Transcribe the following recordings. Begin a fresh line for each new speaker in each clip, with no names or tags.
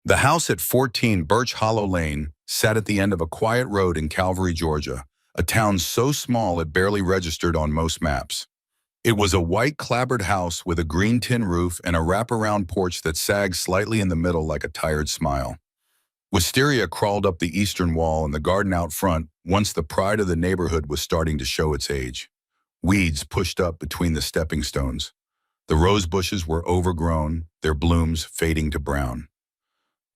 The house at 14 Birch Hollow Lane sat at the end of a quiet road in Calvary, Georgia, a town so small it barely registered on most maps. It was a white clapboard house with a green tin roof and a wraparound porch that sagged slightly in the middle like a tired smile. Wisteria crawled up the eastern wall, and the garden out front, once the pride of the neighborhood, was starting to show its age. Weeds pushed up between the stepping stones. The rose bushes were overgrown, their blooms fading to brown.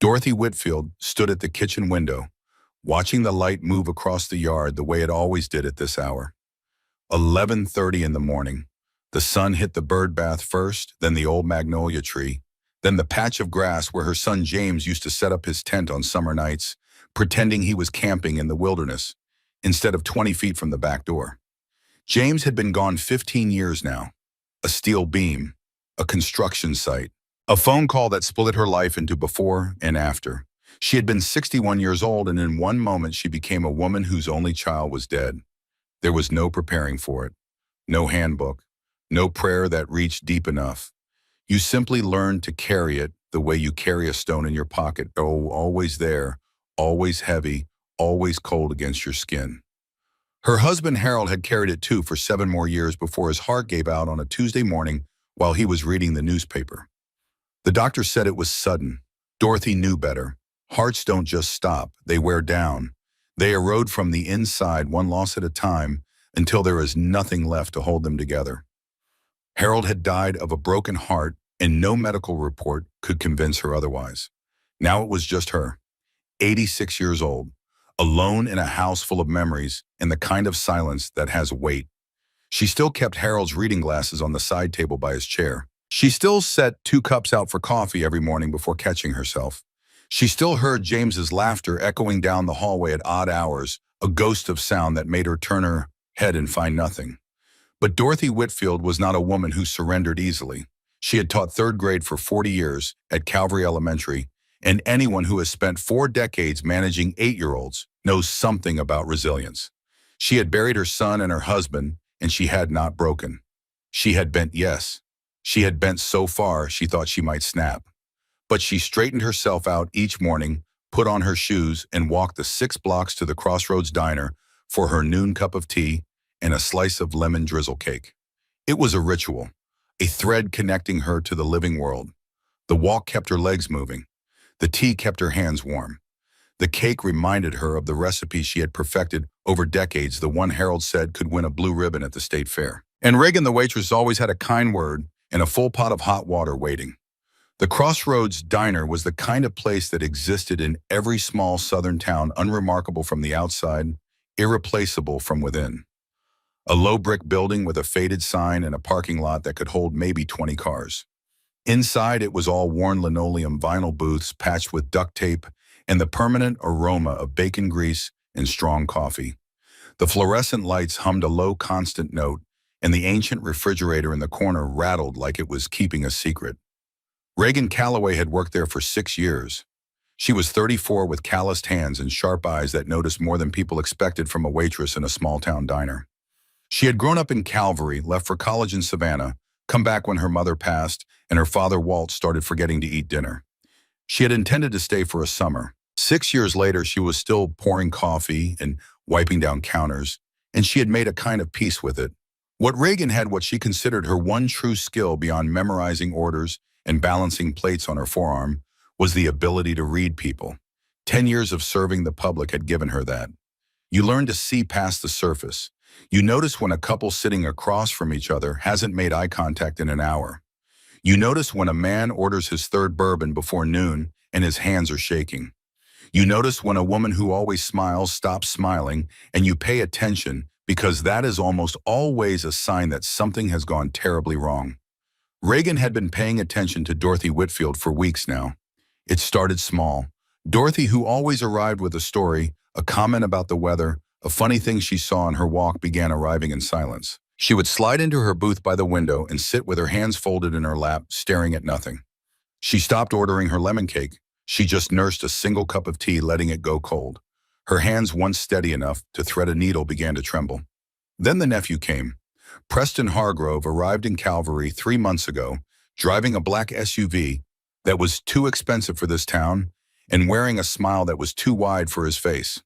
Dorothy Whitfield stood at the kitchen window, watching the light move across the yard the way it always did at this hour. 11:30 in the morning. The sun hit the bird bath first, then the old magnolia tree, then the patch of grass where her son James used to set up his tent on summer nights, pretending he was camping in the wilderness, instead of 20 feet from the back door. James had been gone 15 years now. A steel beam, a construction site, a phone call that split her life into before and after. She had been 61 years old, and in one moment she became a woman whose only child was dead. There was no preparing for it, no handbook, no prayer that reached deep enough. You simply learned to carry it the way you carry a stone in your pocket, always there, always heavy, always cold against your skin. Her husband Harold had carried it too for 7 more years before his heart gave out on a Tuesday morning while he was reading the newspaper. The doctor said it was sudden. Dorothy knew better. Hearts don't just stop, they wear down. They erode from the inside, one loss at a time, until there is nothing left to hold them together. Harold had died of a broken heart, and no medical report could convince her otherwise. Now it was just her, 86 years old, alone in a house full of memories and the kind of silence that has weight. She still kept Harold's reading glasses on the side table by his chair. She still set 2 cups out for coffee every morning before catching herself. She still heard James's laughter echoing down the hallway at odd hours, a ghost of sound that made her turn her head and find nothing. But Dorothy Whitfield was not a woman who surrendered easily. She had taught 3rd grade for 40 years at Calvary Elementary, and anyone who has spent 4 decades managing 8-year-olds knows something about resilience. She had buried her son and her husband, and she had not broken. She had bent, yes. She had bent so far she thought she might snap. But she straightened herself out each morning, put on her shoes, and walked the 6 blocks to the Crossroads Diner for her noon cup of tea and a slice of lemon drizzle cake. It was a ritual, a thread connecting her to the living world. The walk kept her legs moving. The tea kept her hands warm. The cake reminded her of the recipe she had perfected over decades, the one Harold said could win a blue ribbon at the state fair. And Reagan, the waitress, always had a kind word and a full pot of hot water waiting. The Crossroads Diner was the kind of place that existed in every small southern town, unremarkable from the outside, irreplaceable from within. A low brick building with a faded sign and a parking lot that could hold maybe 20 cars. Inside, it was all worn linoleum vinyl booths patched with duct tape and the permanent aroma of bacon grease and strong coffee. The fluorescent lights hummed a low constant note, and the ancient refrigerator in the corner rattled like it was keeping a secret. Reagan Calloway had worked there for 6 years. She was 34 with calloused hands and sharp eyes that noticed more than people expected from a waitress in a small-town diner. She had grown up in Calvary, left for college in Savannah, come back when her mother passed, and her father Walt started forgetting to eat dinner. She had intended to stay for a summer. 6 years later, she was still pouring coffee and wiping down counters, and she had made a kind of peace with it. What Reagan had, what she considered her one true skill beyond memorizing orders and balancing plates on her forearm, was the ability to read people. 10 years of serving the public had given her that. You learn to see past the surface. You notice when a couple sitting across from each other hasn't made eye contact in an hour. You notice when a man orders his 3rd bourbon before noon and his hands are shaking. You notice when a woman who always smiles stops smiling, and you pay attention because that is almost always a sign that something has gone terribly wrong. Reagan had been paying attention to Dorothy Whitfield for weeks now. It started small. Dorothy, who always arrived with a story, a comment about the weather, a funny thing she saw on her walk, began arriving in silence. She would slide into her booth by the window and sit with her hands folded in her lap, staring at nothing. She stopped ordering her lemon cake. She just nursed a single cup of tea, letting it go cold. Her hands, once steady enough to thread a needle, began to tremble. Then the nephew came. Preston Hargrove arrived in Calvary 3 months ago, driving a black SUV that was too expensive for this town and wearing a smile that was too wide for his face.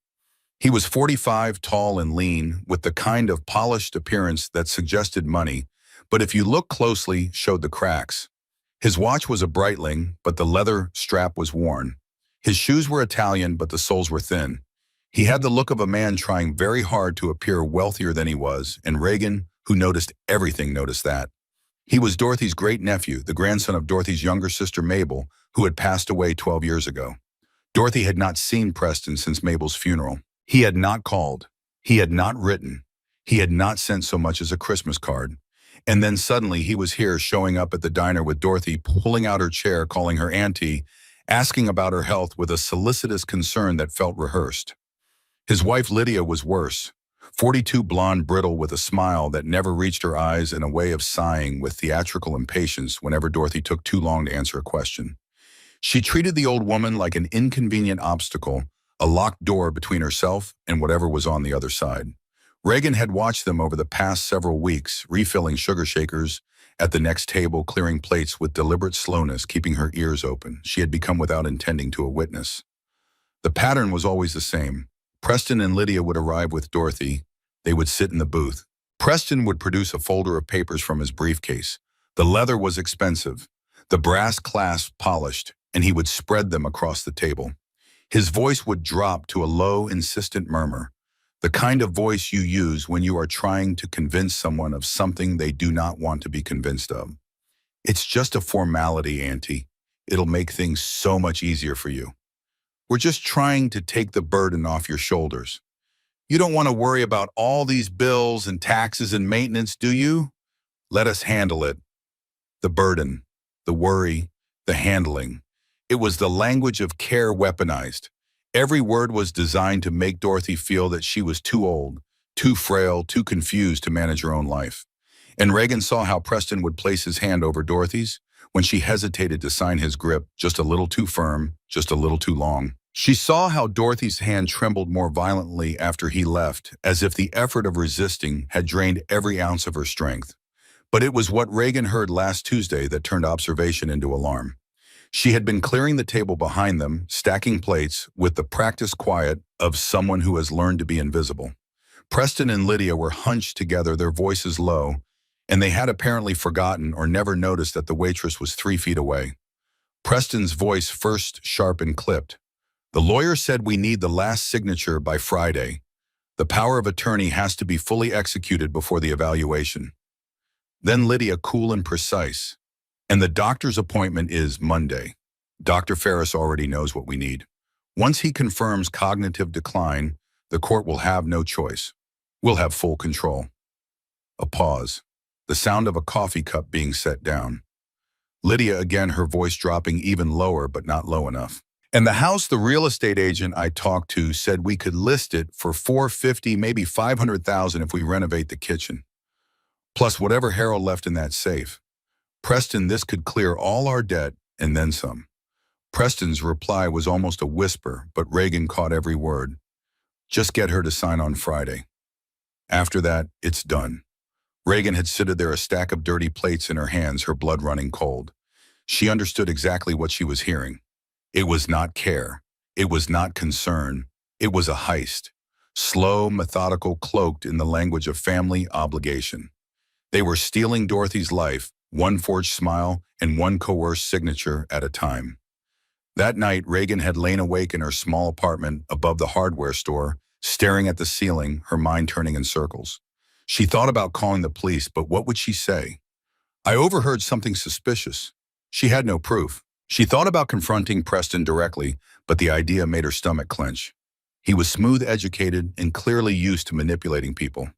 He was 45, tall and lean, with the kind of polished appearance that suggested money, but if you look closely, showed the cracks. His watch was a Breitling, but the leather strap was worn. His shoes were Italian, but the soles were thin. He had the look of a man trying very hard to appear wealthier than he was, and Reagan, who noticed everything, noticed that. He was Dorothy's great-nephew, the grandson of Dorothy's younger sister Mabel, who had passed away 12 years ago. Dorothy had not seen Preston since Mabel's funeral. He had not called. He had not written. He had not sent so much as a Christmas card. And then suddenly he was here, showing up at the diner with Dorothy, pulling out her chair, calling her auntie, asking about her health with a solicitous concern that felt rehearsed. His wife Lydia was worse, 42, blonde, brittle, with a smile that never reached her eyes and a way of sighing with theatrical impatience whenever Dorothy took too long to answer a question. She treated the old woman like an inconvenient obstacle, a locked door between herself and whatever was on the other side. Reagan had watched them over the past several weeks, refilling sugar shakers at the next table, clearing plates with deliberate slowness, keeping her ears open. She had become without intending to a witness. The pattern was always the same. Preston and Lydia would arrive with Dorothy. They would sit in the booth. Preston would produce a folder of papers from his briefcase. The leather was expensive, the brass clasp polished, and he would spread them across the table. His voice would drop to a low, insistent murmur, the kind of voice you use when you are trying to convince someone of something they do not want to be convinced of. It's just a formality, Auntie. It'll make things so much easier for you. We're just trying to take the burden off your shoulders. You don't want to worry about all these bills and taxes and maintenance, do you? Let us handle it. The burden, the worry, the handling. It was the language of care weaponized. Every word was designed to make Dorothy feel that she was too old, too frail, too confused to manage her own life. And Reagan saw how Preston would place his hand over Dorothy's when she hesitated to sign his grip, just a little too firm, just a little too long. She saw how Dorothy's hand trembled more violently after he left, as if the effort of resisting had drained every ounce of her strength. But it was what Reagan heard last Tuesday that turned observation into alarm. She had been clearing the table behind them, stacking plates, with the practiced quiet of someone who has learned to be invisible. Preston and Lydia were hunched together, their voices low, and they had apparently forgotten or never noticed that the waitress was 3 feet away. Preston's voice, first sharp and clipped. The lawyer said we need the last signature by Friday. The power of attorney has to be fully executed before the evaluation. Then Lydia, cool and precise. And the doctor's appointment is Monday. Dr. Ferris already knows what we need. Once he confirms cognitive decline, the court will have no choice. We'll have full control. A pause. The sound of a coffee cup being set down. Lydia again, her voice dropping even lower, but not low enough. And the house, the real estate agent I talked to said we could list it for $450,000, maybe $500,000 if we renovate the kitchen. Plus whatever Harold left in that safe. Preston, this could clear all our debt and then some. Preston's reply was almost a whisper, but Reagan caught every word. Just get her to sign on Friday. After that, it's done. Reagan had sitted there, a stack of dirty plates in her hands, her blood running cold. She understood exactly what she was hearing. It was not care. It was not concern. It was a heist. Slow, methodical, cloaked in the language of family obligation. They were stealing Dorothy's life, one forged smile and one coerced signature at a time. That night, Reagan had lain awake in her small apartment above the hardware store, staring at the ceiling, her mind turning in circles. She thought about calling the police, but what would she say? I overheard something suspicious. She had no proof. She thought about confronting Preston directly, but the idea made her stomach clench. He was smooth, educated, and clearly used to manipulating people.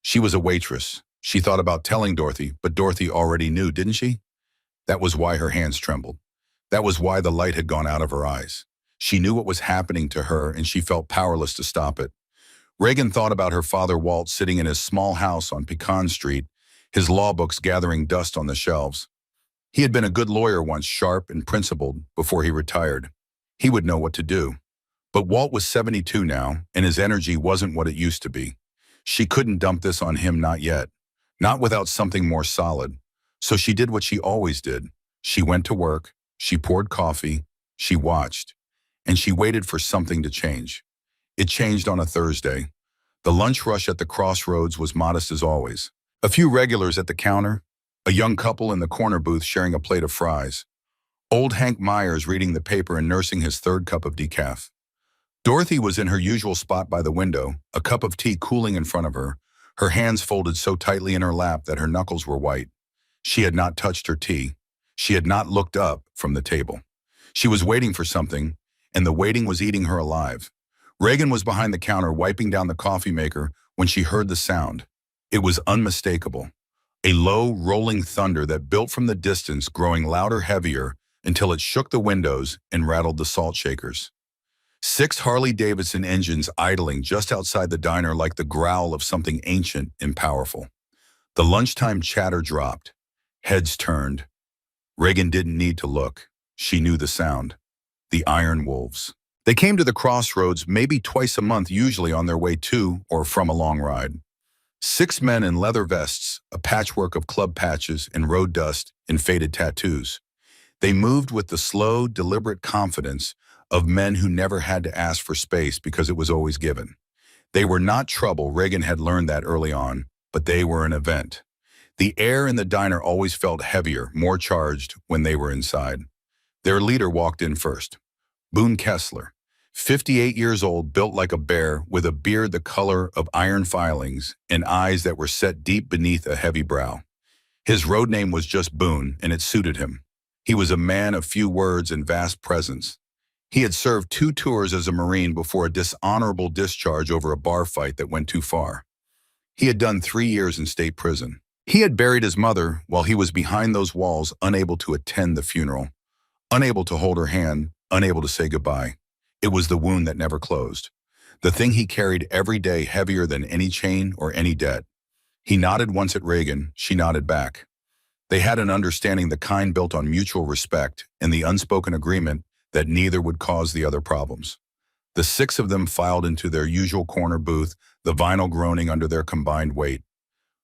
She was a waitress. She thought about telling Dorothy, but Dorothy already knew, didn't she? That was why her hands trembled. That was why the light had gone out of her eyes. She knew what was happening to her, and she felt powerless to stop it. Reagan thought about her father Walt sitting in his small house on Pecan Street, his law books gathering dust on the shelves. He had been a good lawyer once, sharp and principled, before he retired. He would know what to do. But Walt was 72 now, and his energy wasn't what it used to be. She couldn't dump this on him, not yet. Not without something more solid. So she did what she always did. She went to work, she poured coffee, she watched. and she waited for something to change. It changed on a Thursday. The lunch rush at the crossroads was modest as always. A few regulars at the counter, a young couple in the corner booth sharing a plate of fries, old Hank Myers reading the paper and nursing his third cup of decaf. Dorothy was in her usual spot by the window, a cup of tea cooling in front of her hands folded so tightly in her lap that her knuckles were white. She had not touched her tea. She had not looked up from the table. She was waiting for something, and the waiting was eating her alive. Reagan was behind the counter wiping down the coffee maker when she heard the sound. It was unmistakable. A low, rolling thunder that built from the distance, growing louder, heavier, until it shook the windows and rattled the salt shakers. 6 Harley-Davidson engines idling just outside the diner like the growl of something ancient and powerful. The lunchtime chatter dropped. Heads turned. Reagan didn't need to look. She knew the sound. The Iron Wolves. They came to the crossroads maybe twice a month, usually on their way to or from a long ride. 6 men in leather vests, a patchwork of club patches and road dust and faded tattoos. They moved with the slow, deliberate confidence of men who never had to ask for space because it was always given. They were not trouble, Reagan had learned that early on, but they were an event. The air in the diner always felt heavier, more charged when they were inside. Their leader walked in first. Boone Kessler, 58 years old, built like a bear, with a beard the color of iron filings and eyes that were set deep beneath a heavy brow. His road name was just Boone, and it suited him. He was a man of few words and vast presence. He had served 2 tours as a Marine before a dishonorable discharge over a bar fight that went too far. He had done 3 years in state prison. He had buried his mother while he was behind those walls, unable to attend the funeral, unable to hold her hand, unable to say goodbye. It was the wound that never closed. The thing he carried every day, heavier than any chain or any debt. He nodded once at Reagan. She nodded back. They had an understanding, the kind built on mutual respect and the unspoken agreement that neither would cause the other problems. The 6 of them filed into their usual corner booth, the vinyl groaning under their combined weight.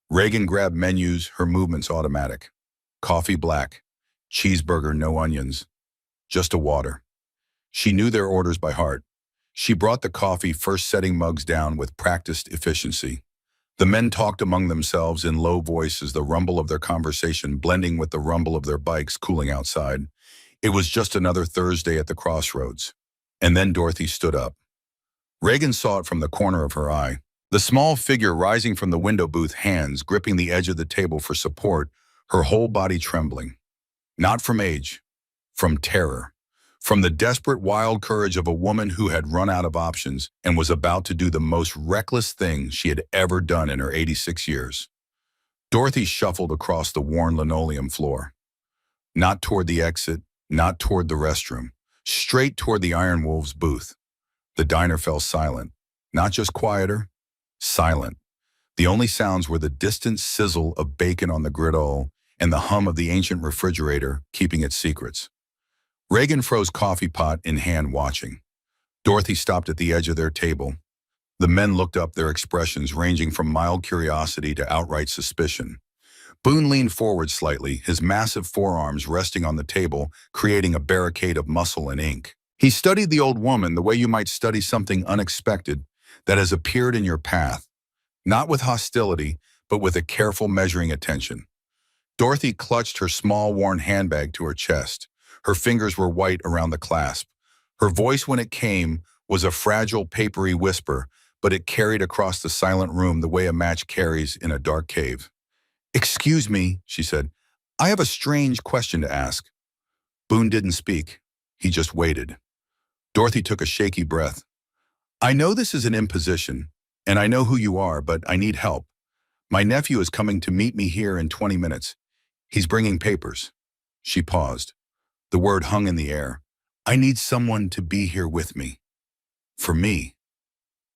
Reagan grabbed menus, her movements automatic. Coffee black, cheeseburger, no onions, just a water. She knew their orders by heart. She brought the coffee, first setting mugs down with practiced efficiency. The men talked among themselves in low voices, the rumble of their conversation blending with the rumble of their bikes cooling outside. It was just another Thursday at the crossroads. And then Dorothy stood up. Reagan saw it from the corner of her eye. The small figure rising from the window booth, hands gripping the edge of the table for support, her whole body trembling. Not from age, from terror. From the desperate, wild courage of a woman who had run out of options and was about to do the most reckless thing she had ever done in her 86 years. Dorothy shuffled across the worn linoleum floor. Not toward the exit, not toward the restroom, straight toward the Iron Wolves booth. The diner fell silent, not just quieter, silent. The only sounds were the distant sizzle of bacon on the griddle and the hum of the ancient refrigerator keeping its secrets. Reagan froze coffee pot in hand, watching. Dorothy stopped at the edge of their table. The men looked up, their expressions ranging from mild curiosity to outright suspicion. Boone leaned forward slightly, his massive forearms resting on the table, creating a barricade of muscle and ink. He studied the old woman the way you might study something unexpected that has appeared in your path, not with hostility, but with a careful, measuring attention. Dorothy clutched her small, worn handbag to her chest. Her fingers were white around the clasp. Her voice, when it came, was a fragile, papery whisper, but it carried across the silent room the way a match carries in a dark cave. "Excuse me," she said. "I have a strange question to ask." Boone didn't speak. He just waited. Dorothy took a shaky breath. "I know this is an imposition, and I know who you are, but I need help. My nephew is coming to meet me here in 20 minutes. He's bringing papers." She paused. The word hung in the air. "I need someone to be here with me. For me."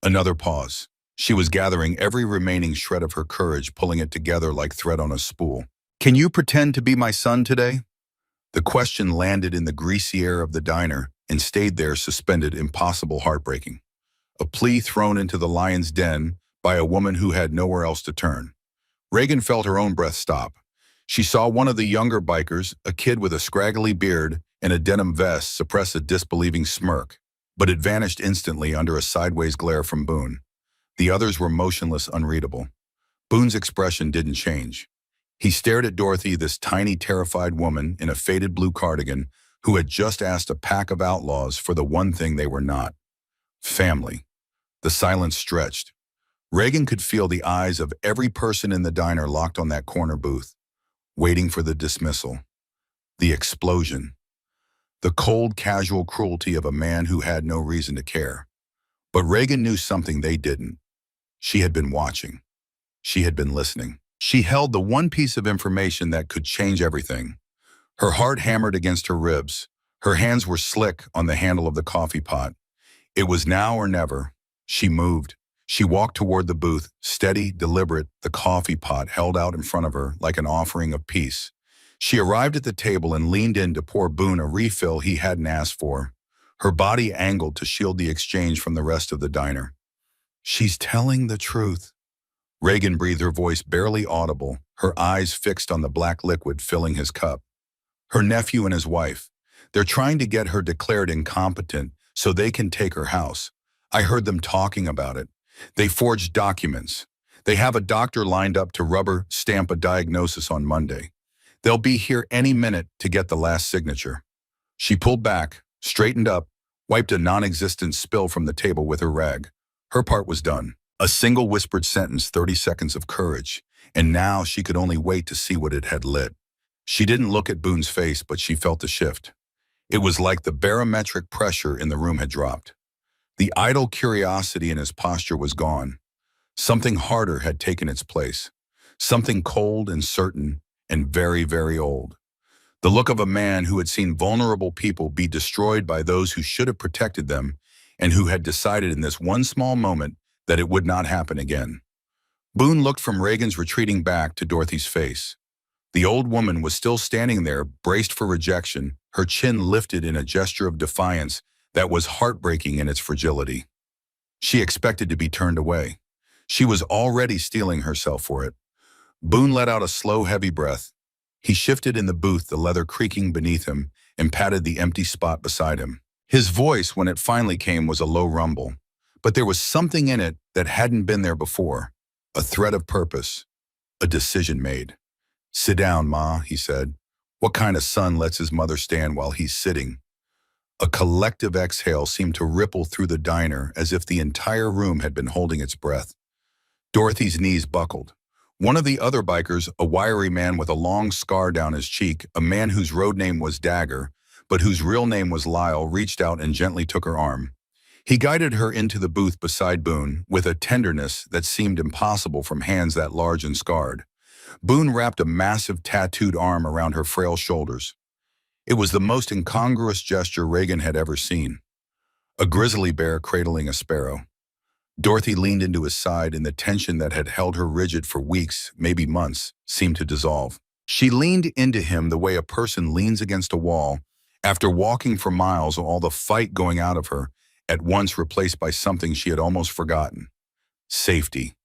Another pause. She was gathering every remaining shred of her courage, pulling it together like thread on a spool. "Can you pretend to be my son today?" The question landed in the greasy air of the diner and stayed there, suspended, impossible, heartbreaking. A plea thrown into the lion's den by a woman who had nowhere else to turn. Reagan felt her own breath stop. She saw one of the younger bikers, a kid with a scraggly beard and a denim vest, suppress a disbelieving smirk. but it vanished instantly under a sideways glare from Boone. The others were motionless, unreadable. Boone's expression didn't change. He stared at Dorothy, this tiny, terrified woman in a faded blue cardigan who had just asked a pack of outlaws for the one thing they were not: family. The silence stretched. Reagan could feel the eyes of every person in the diner locked on that corner booth, waiting for the dismissal, the explosion, the cold, casual cruelty of a man who had no reason to care. But Reagan knew something they didn't. She had been watching. She had been listening. She held the one piece of information that could change everything. Her heart hammered against her ribs. Her hands were slick on the handle of the coffee pot. It was now or never. She moved. She walked toward the booth, steady, deliberate, the coffee pot held out in front of her like an offering of peace. She arrived at the table and leaned in to pour Boone a refill he hadn't asked for, her body angled to shield the exchange from the rest of the diner. "She's telling the truth." Reagan breathed, her voice barely audible, her eyes fixed on the black liquid filling his cup. Her nephew and his wife. They're trying to get her declared incompetent so they can take her house. I heard them talking about it. They forged documents. They have a doctor lined up to rubber stamp a diagnosis on Monday. They'll be here any minute to get the last signature. She pulled back, straightened up, wiped a non-existent spill from the table with her rag. Her part was done. A single whispered sentence, 30 seconds of courage, and now she could only wait to see what it had lit. She didn't look at Boone's face, but she felt the shift. It was like the barometric pressure in the room had dropped. The idle curiosity in his posture was gone. Something harder had taken its place. Something cold and certain and very, very old. The look of a man who had seen vulnerable people be destroyed by those who should have protected them and who had decided in this one small moment that it would not happen again. Boone looked from Reagan's retreating back to Dorothy's face. The old woman was still standing there, braced for rejection, her chin lifted in a gesture of defiance that was heartbreaking in its fragility. She expected to be turned away. She was already steeling herself for it. Boone let out a slow, heavy breath. He shifted in the booth, the leather creaking beneath him, and patted the empty spot beside him. His voice, when it finally came, was a low rumble, but there was something in it that hadn't been there before, a thread of purpose, a decision made. "Sit down, Ma," he said. "What kind of son lets his mother stand while he's sitting?" A collective exhale seemed to ripple through the diner as if the entire room had been holding its breath. Dorothy's knees buckled. One of the other bikers, a wiry man with a long scar down his cheek, a man whose road name was Dagger, but whose real name was Lyle, reached out and gently took her arm. He guided her into the booth beside Boone with a tenderness that seemed impossible from hands that large and scarred. Boone wrapped a massive tattooed arm around her frail shoulders. It was the most incongruous gesture Reagan had ever seen. A grizzly bear cradling a sparrow. Dorothy leaned into his side, and the tension that had held her rigid for weeks, maybe months, seemed to dissolve. She leaned into him the way a person leans against a wall, after walking for miles, all the fight going out of her, at once replaced by something she had almost forgotten. Safety.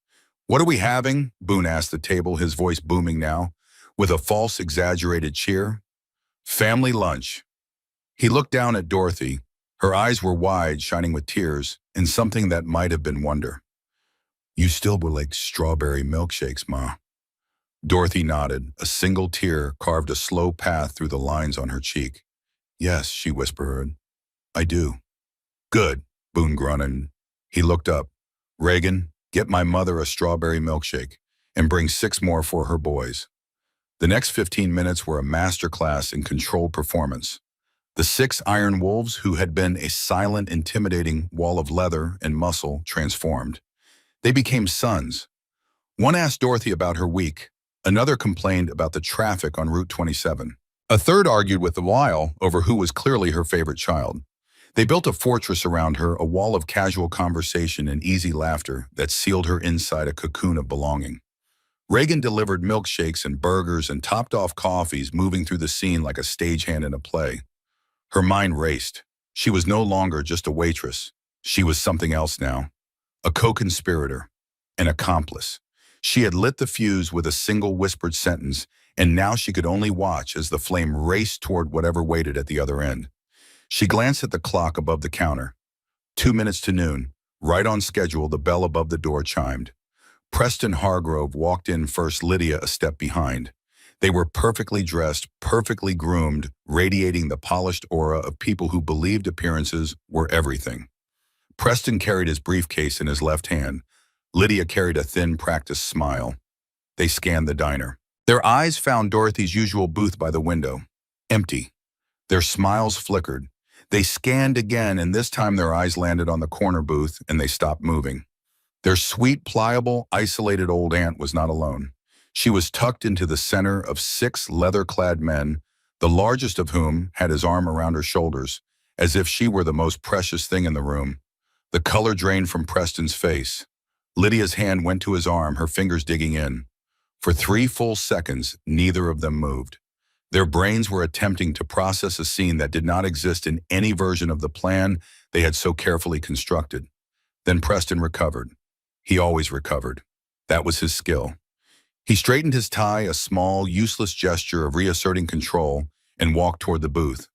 "What are we having?" Boone asked the table, his voice booming now, with a false, exaggerated cheer. "Family lunch." He looked down at Dorothy. Her eyes were wide, shining with tears, and something that might have been wonder. "You still will like strawberry milkshakes, Ma." Dorothy nodded. A single tear carved a slow path through the lines on her cheek. "Yes," she whispered. "I do." "Good," Boone grunted. He looked up. "Reagan, get my mother a strawberry milkshake, and bring 6 more for her boys." The next 15 minutes were a master class in controlled performance. The 6 iron wolves, who had been a silent, intimidating wall of leather and muscle, transformed. They became sons. One asked Dorothy about her week. Another complained about the traffic on Route 27. A third argued with Lyle over who was clearly her favorite child. They built a fortress around her, a wall of casual conversation and easy laughter that sealed her inside a cocoon of belonging. Reagan delivered milkshakes and burgers and topped-off coffees, moving through the scene like a stagehand in a play. Her mind raced. She was no longer just a waitress. She was something else now. A co-conspirator. An accomplice. She had lit the fuse with a single whispered sentence, and now she could only watch as the flame raced toward whatever waited at the other end. She glanced at the clock above the counter. 2 minutes to noon. Right on schedule, the bell above the door chimed. Preston Hargrove walked in first, Lydia a step behind. They were perfectly dressed, perfectly groomed, radiating the polished aura of people who believed appearances were everything. Preston carried his briefcase in his left hand. Lydia carried a thin, practiced smile. They scanned the diner. Their eyes found Dorothy's usual booth by the window. Empty. Their smiles flickered. They scanned again, and this time their eyes landed on the corner booth, and they stopped moving. Their sweet, pliable, isolated old aunt was not alone. She was tucked into the center of 6 leather-clad men, the largest of whom had his arm around her shoulders, as if she were the most precious thing in the room. The color drained from Preston's face. Lydia's hand went to his arm, her fingers digging in. For 3 full seconds, neither of them moved. Their brains were attempting to process a scene that did not exist in any version of the plan they had so carefully constructed. Then Preston recovered. He always recovered. That was his skill. He straightened his tie, a small, useless gesture of reasserting control, and walked toward the booth.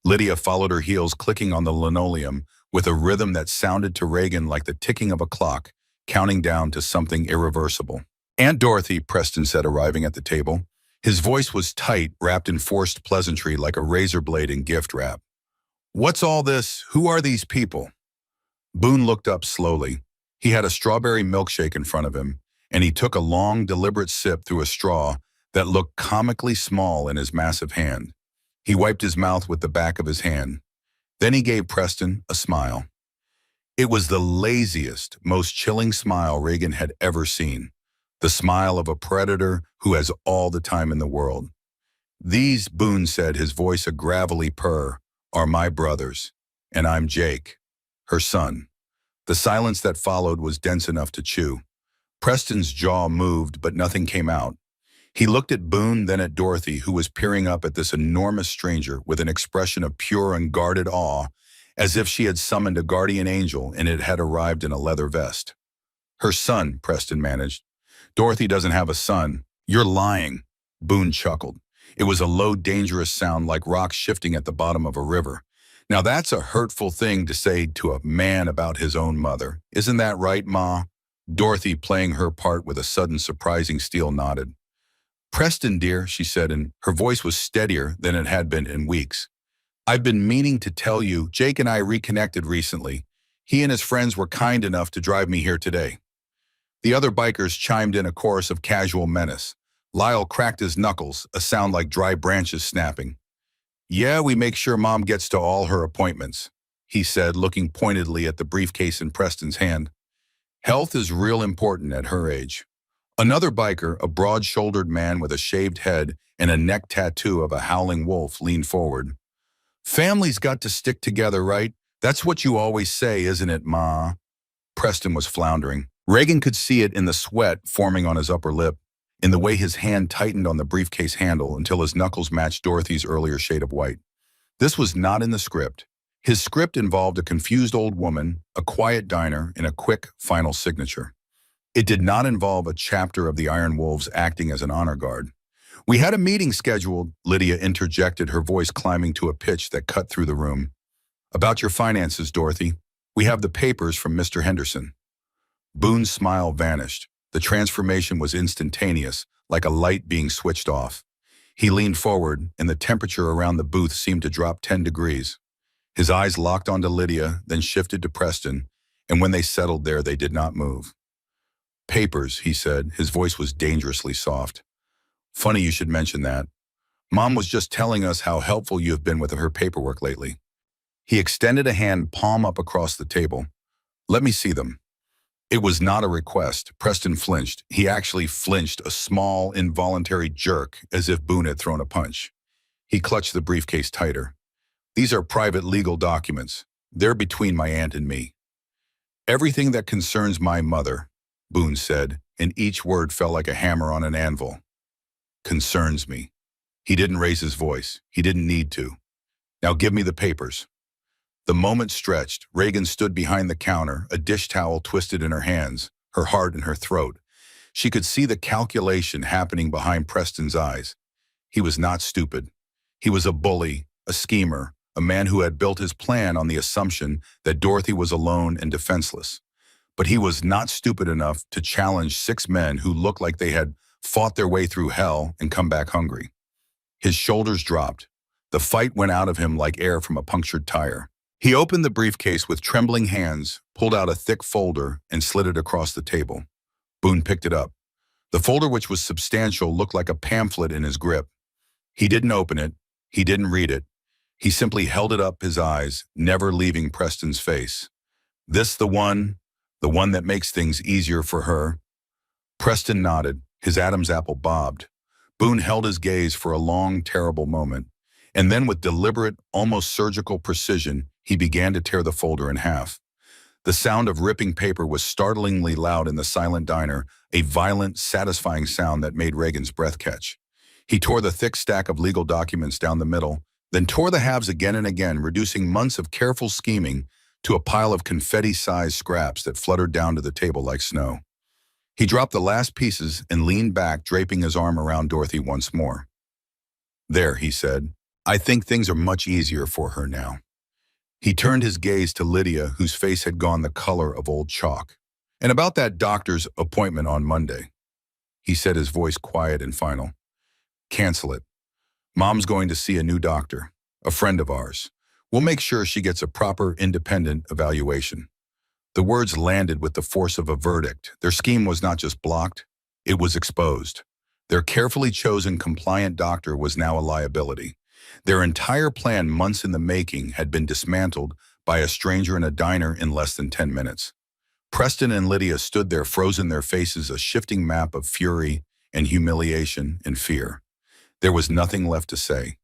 Lydia followed her heels, clicking on the linoleum with a rhythm that sounded to Reagan like the ticking of a clock, counting down to something irreversible. "Aunt Dorothy," Preston said, arriving at the table. His voice was tight, wrapped in forced pleasantry like a razor blade in gift wrap. "What's all this? Who are these people?" Boone looked up slowly. He had a strawberry milkshake in front of him, and he took a long, deliberate sip through a straw that looked comically small in his massive hand. He wiped his mouth with the back of his hand. Then he gave Preston a smile. It was the laziest, most chilling smile Reagan had ever seen. The smile of a predator who has all the time in the world. "These," Boone said, his voice a gravelly purr, "are my brothers, and I'm Jake, her son." The silence that followed was dense enough to chew. Preston's jaw moved, but nothing came out. He looked at Boone, then at Dorothy, who was peering up at this enormous stranger with an expression of pure, unguarded awe, as if she had summoned a guardian angel and it had arrived in a leather vest. "Her son," Preston managed. "Dorothy doesn't have a son." "You're lying," Boone chuckled. It was a low, dangerous sound like rocks shifting at the bottom of a river. "Now that's a hurtful thing to say to a man about his own mother. Isn't that right, Ma?" Dorothy, playing her part with a sudden surprising steel, nodded. "Preston, dear," she said, and her voice was steadier than it had been in weeks. "I've been meaning to tell you, Jake and I reconnected recently. He and his friends were kind enough to drive me here today." The other bikers chimed in a chorus of casual menace. Lyle cracked his knuckles, a sound like dry branches snapping. "Yeah, we make sure Mom gets to all her appointments," he said, looking pointedly at the briefcase in Preston's hand. "Health is real important at her age." Another biker, a broad-shouldered man with a shaved head and a neck tattoo of a howling wolf, leaned forward. "Family's got to stick together, right? That's what you always say, isn't it, Ma?" Preston was floundering. Reagan could see it in the sweat forming on his upper lip, in the way his hand tightened on the briefcase handle until his knuckles matched Dorothy's earlier shade of white. This was not in the script. His script involved a confused old woman, a quiet diner, and a quick, final signature. It did not involve a chapter of the Iron Wolves acting as an honor guard. "We had a meeting scheduled," Lydia interjected, her voice climbing to a pitch that cut through the room. "About your finances, Dorothy. We have the papers from Mr. Henderson." Boone's smile vanished. The transformation was instantaneous, like a light being switched off. He leaned forward, and the temperature around the booth seemed to drop 10 degrees. His eyes locked onto Lydia, then shifted to Preston, and when they settled there, they did not move. "Papers," he said. His voice was dangerously soft. "Funny you should mention that. Mom was just telling us how helpful you have been with her paperwork lately." He extended a hand, palm up across the table. "Let me see them." It was not a request. Preston flinched. He actually flinched, a small, involuntary jerk, as if Boone had thrown a punch. He clutched the briefcase tighter. "These are private legal documents. They're between my aunt and me." "Everything that concerns my mother," Boone said, and each word fell like a hammer on an anvil. "Concerns me." He didn't raise his voice. He didn't need to. "Now give me the papers." The moment stretched. Reagan stood behind the counter, a dish towel twisted in her hands, her heart in her throat. She could see the calculation happening behind Preston's eyes. He was not stupid. He was a bully, a schemer, a man who had built his plan on the assumption that Dorothy was alone and defenseless. But he was not stupid enough to challenge 6 men who looked like they had fought their way through hell and come back hungry. His shoulders dropped. The fight went out of him like air from a punctured tire. He opened the briefcase with trembling hands, pulled out a thick folder, and slid it across the table. Boone picked it up. The folder, which was substantial, looked like a pamphlet in his grip. He didn't open it. He didn't read it. He simply held it up his eyes, never leaving Preston's face. This the one that makes things easier for her? Preston nodded. His Adam's apple bobbed. Boone held his gaze for a long, terrible moment, and then with deliberate, almost surgical precision, he began to tear the folder in half. The sound of ripping paper was startlingly loud in the silent diner, a violent, satisfying sound that made Reagan's breath catch. He tore the thick stack of legal documents down the middle, then tore the halves again and again, reducing months of careful scheming to a pile of confetti-sized scraps that fluttered down to the table like snow. He dropped the last pieces and leaned back, draping his arm around Dorothy once more. "There," he said. "I think things are much easier for her now." He turned his gaze to Lydia, whose face had gone the color of old chalk. "And about that doctor's appointment on Monday," he said, his voice quiet and final. "Cancel it. Mom's going to see a new doctor, a friend of ours. We'll make sure she gets a proper, independent evaluation." The words landed with the force of a verdict. Their scheme was not just blocked, it was exposed. Their carefully chosen, compliant doctor was now a liability. Their entire plan, months in the making, had been dismantled by a stranger in a diner in less than 10 minutes. Preston and Lydia stood there, frozen, their faces a shifting map of fury and humiliation and fear. There was nothing left to say,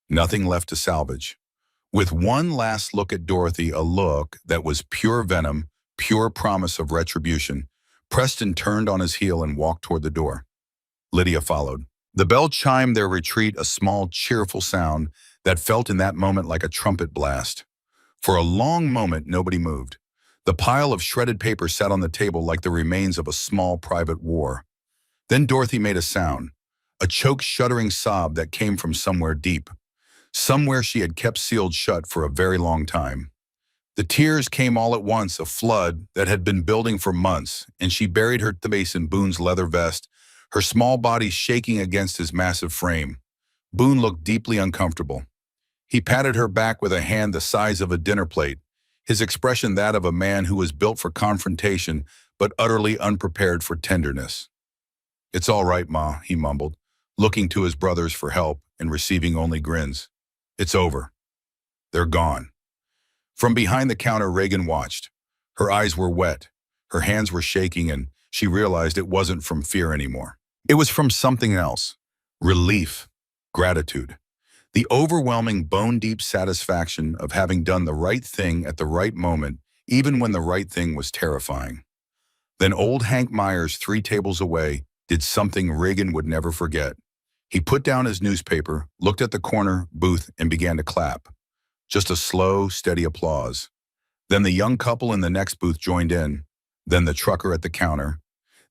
nothing left to salvage. With one last look at Dorothy, a look that was pure venom, pure promise of retribution, Preston turned on his heel and walked toward the door. Lydia followed. The bell chimed their retreat, a small, cheerful sound that felt in that moment like a trumpet blast. For a long moment, nobody moved. The pile of shredded paper sat on the table like the remains of a small private war. Then Dorothy made a sound, a choked, shuddering sob that came from somewhere deep, somewhere she had kept sealed shut for a very long time. The tears came all at once, a flood that had been building for months, and she buried her face in Boone's leather vest, her small body shaking against his massive frame. Boone looked deeply uncomfortable. He patted her back with a hand the size of a dinner plate, his expression that of a man who was built for confrontation but utterly unprepared for tenderness. "It's all right, Ma," he mumbled, looking to his brothers for help and receiving only grins. "It's over. They're gone." From behind the counter, Reagan watched. Her eyes were wet, her hands were shaking, and she realized it wasn't from fear anymore. It was from something else. Relief, gratitude. The overwhelming, bone-deep satisfaction of having done the right thing at the right moment, even when the right thing was terrifying. Then old Hank Myers, 3 tables away, did something Reagan would never forget. He put down his newspaper, looked at the corner booth, and began to clap. Just a slow, steady applause. Then the young couple in the next booth joined in, then the trucker at the counter,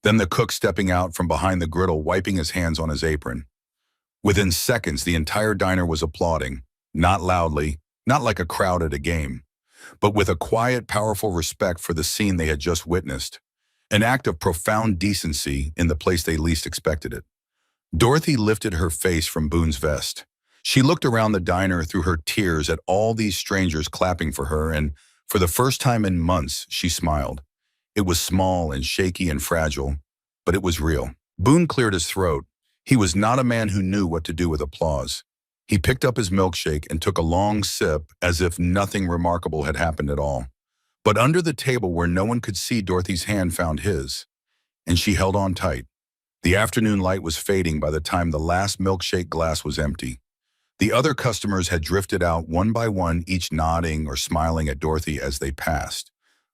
then the cook stepping out from behind the griddle, wiping his hands on his apron. Within seconds, the entire diner was applauding, not loudly, not like a crowd at a game, but with a quiet, powerful respect for the scene they had just witnessed, an act of profound decency in the place they least expected it. Dorothy lifted her face from Boone's vest. She looked around the diner through her tears at all these strangers clapping for her, and for the first time in months, she smiled. It was small and shaky and fragile, but it was real. Boone cleared his throat. He was not a man who knew what to do with applause. He picked up his milkshake and took a long sip as if nothing remarkable had happened at all. But under the table where no one could see, Dorothy's hand found his, and she held on tight. The afternoon light was fading by the time the last milkshake glass was empty. The other customers had drifted out one by one, each nodding or smiling at Dorothy as they passed.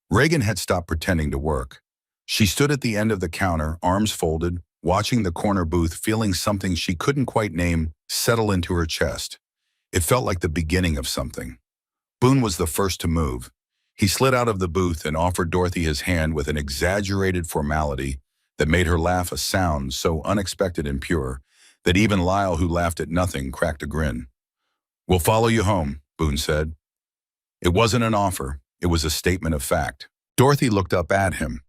Reagan had stopped pretending to work. She stood at the end of the counter, arms folded, watching the corner booth, feeling something she couldn't quite name settle into her chest. It felt like the beginning of something. Boone was the first to move. He slid out of the booth and offered Dorothy his hand with an exaggerated formality that made her laugh, a sound so unexpected and pure that even Lyle, who laughed at nothing, cracked a grin. "We'll follow you home," Boone said. It wasn't an offer. It was a statement of fact. Dorothy looked up at him.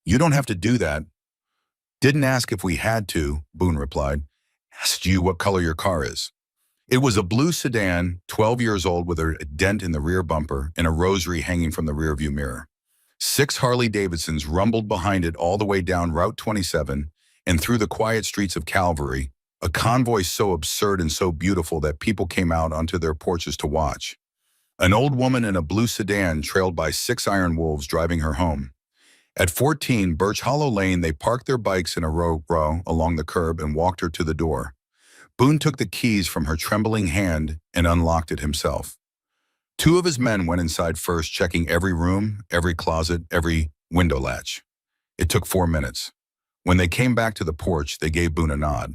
You don't have to do that. Didn't ask if we had to, Boone replied. Asked you what color your car is. It was a blue sedan, 12 years old with a dent in the rear bumper and a rosary hanging from the rearview mirror. 6 Harley-Davidsons rumbled behind it all the way down Route 27 and through the quiet streets of Calvary, a convoy so absurd and so beautiful that people came out onto their porches to watch. An old woman in a blue sedan trailed by 6 iron wolves driving her home. At 14 Birch Hollow Lane, they parked their bikes in a row along the curb and walked her to the door. Boone took the keys from her trembling hand and unlocked it himself. 2 of his men went inside first, checking every room, every closet, every window latch. It took 4 minutes. When they came back to the porch, they gave Boone a nod.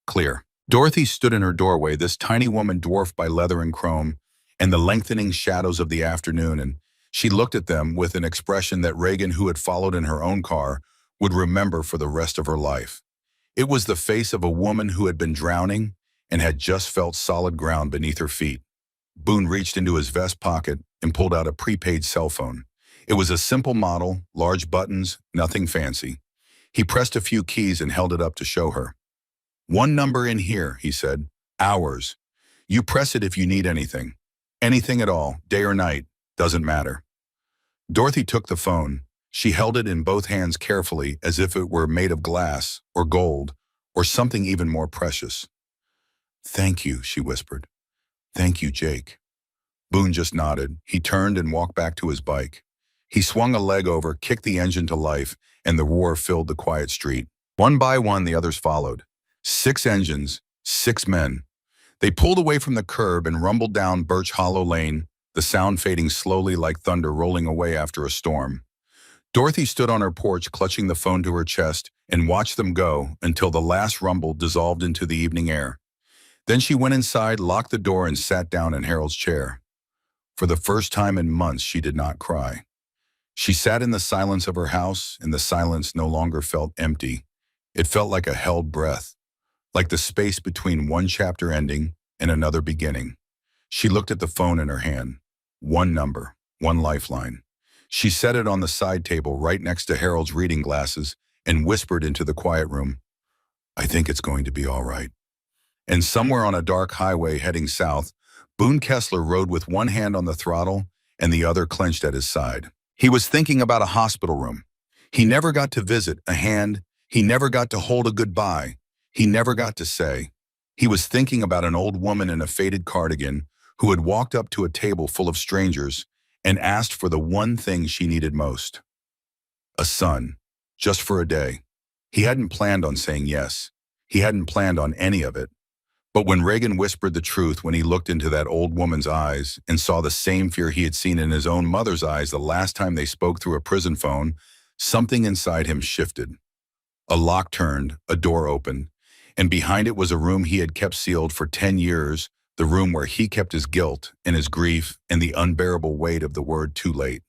Clear. Dorothy stood in her doorway, this tiny woman dwarfed by leather and chrome and the lengthening shadows of the afternoon, and she looked at them with an expression that Reagan, who had followed in her own car, would remember for the rest of her life. It was the face of a woman who had been drowning and had just felt solid ground beneath her feet. Boone reached into his vest pocket and pulled out a prepaid cell phone. It was a simple model, large buttons, nothing fancy. He pressed a few keys and held it up to show her. 1 number in here, he said. Ours. You press it if you need anything. Anything at all, day or night, doesn't matter. Dorothy took the phone. She held it in both hands carefully as if it were made of glass or gold or something even more precious. Thank you, she whispered. Thank you, Jake. Boone just nodded. He turned and walked back to his bike. He swung a leg over, kicked the engine to life, and the roar filled the quiet street. One by one, the others followed. 6 engines, 6 men. They pulled away from the curb and rumbled down Birch Hollow Lane, the sound fading slowly like thunder rolling away after a storm. Dorothy stood on her porch, clutching the phone to her chest, and watched them go until the last rumble dissolved into the evening air. Then she went inside, locked the door, and sat down in Harold's chair. For the first time in months, she did not cry. She sat in the silence of her house, and the silence no longer felt empty. It felt like a held breath, like the space between one chapter ending and another beginning. She looked at the phone in her hand. 1 number, 1 lifeline. She set it on the side table right next to Harold's reading glasses and whispered into the quiet room, I think it's going to be all right. And somewhere on a dark highway heading south, Boone Kessler rode with one hand on the throttle and the other clenched at his side. He was thinking about a hospital room. He never got to visit a hand. He never got to hold a goodbye. He never got to say. He was thinking about an old woman in a faded cardigan who had walked up to a table full of strangers and asked for the one thing she needed most. A son, just for a day. He hadn't planned on saying yes. He hadn't planned on any of it. But when Reagan whispered the truth, when he looked into that old woman's eyes and saw the same fear he had seen in his own mother's eyes the last time they spoke through a prison phone, something inside him shifted. A lock turned, a door opened, and behind it was a room he had kept sealed for 10 years, the room where he kept his guilt and his grief and the unbearable weight of the word too late.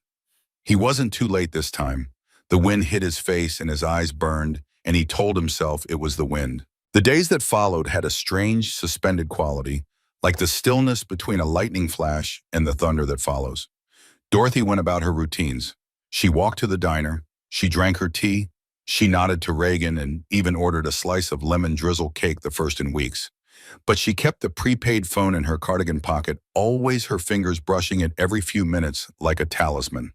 He wasn't too late this time. The wind hit his face and his eyes burned, and he told himself it was the wind. The days that followed had a strange, suspended quality, like the stillness between a lightning flash and the thunder that follows. Dorothy went about her routines. She walked to the diner. She drank her tea. She nodded to Reagan and even ordered a slice of lemon drizzle cake, the first in weeks. But she kept the prepaid phone in her cardigan pocket, always her fingers brushing it every few minutes like a talisman.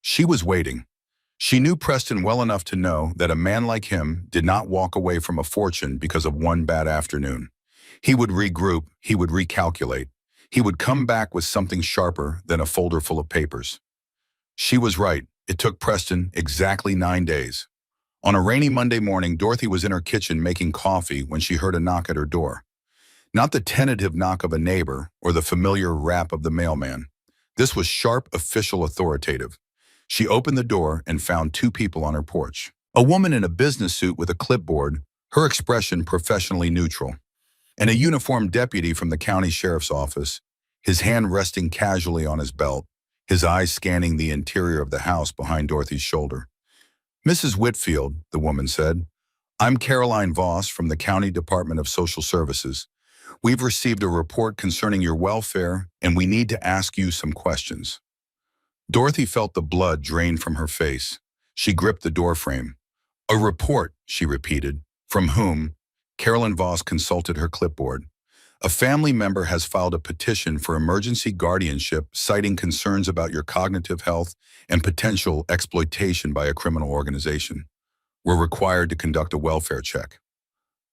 She was waiting. She knew Preston well enough to know that a man like him did not walk away from a fortune because of one bad afternoon. He would regroup, he would recalculate. He would come back with something sharper than a folder full of papers. She was right. It took Preston exactly 9 days. On a rainy Monday morning, Dorothy was in her kitchen making coffee when she heard a knock at her door. Not the tentative knock of a neighbor or the familiar rap of the mailman. This was sharp, official, authoritative. She opened the door and found 2 people on her porch. A woman in a business suit with a clipboard, her expression professionally neutral, and a uniformed deputy from the county sheriff's office, his hand resting casually on his belt, his eyes scanning the interior of the house behind Dorothy's shoulder. Mrs. Whitfield, the woman said, I'm Caroline Voss from the County Department of Social Services. We've received a report concerning your welfare, and we need to ask you some questions. Dorothy felt the blood drain from her face. She gripped the doorframe. A report, she repeated. From whom? Carolyn Voss consulted her clipboard. A family member has filed a petition for emergency guardianship citing concerns about your cognitive health and potential exploitation by a criminal organization. We're required to conduct a welfare check.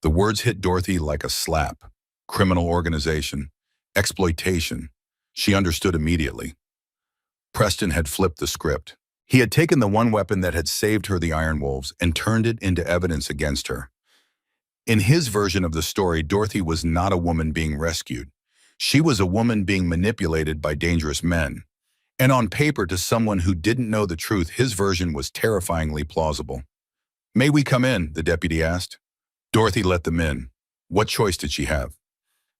The words hit Dorothy like a slap. Criminal organization. Exploitation. She understood immediately. Preston had flipped the script. He had taken the one weapon that had saved her, the Iron Wolves, and turned it into evidence against her. In his version of the story, Dorothy was not a woman being rescued. She was a woman being manipulated by dangerous men. And on paper, to someone who didn't know the truth, his version was terrifyingly plausible. "May we come in?" the deputy asked. Dorothy let them in. What choice did she have?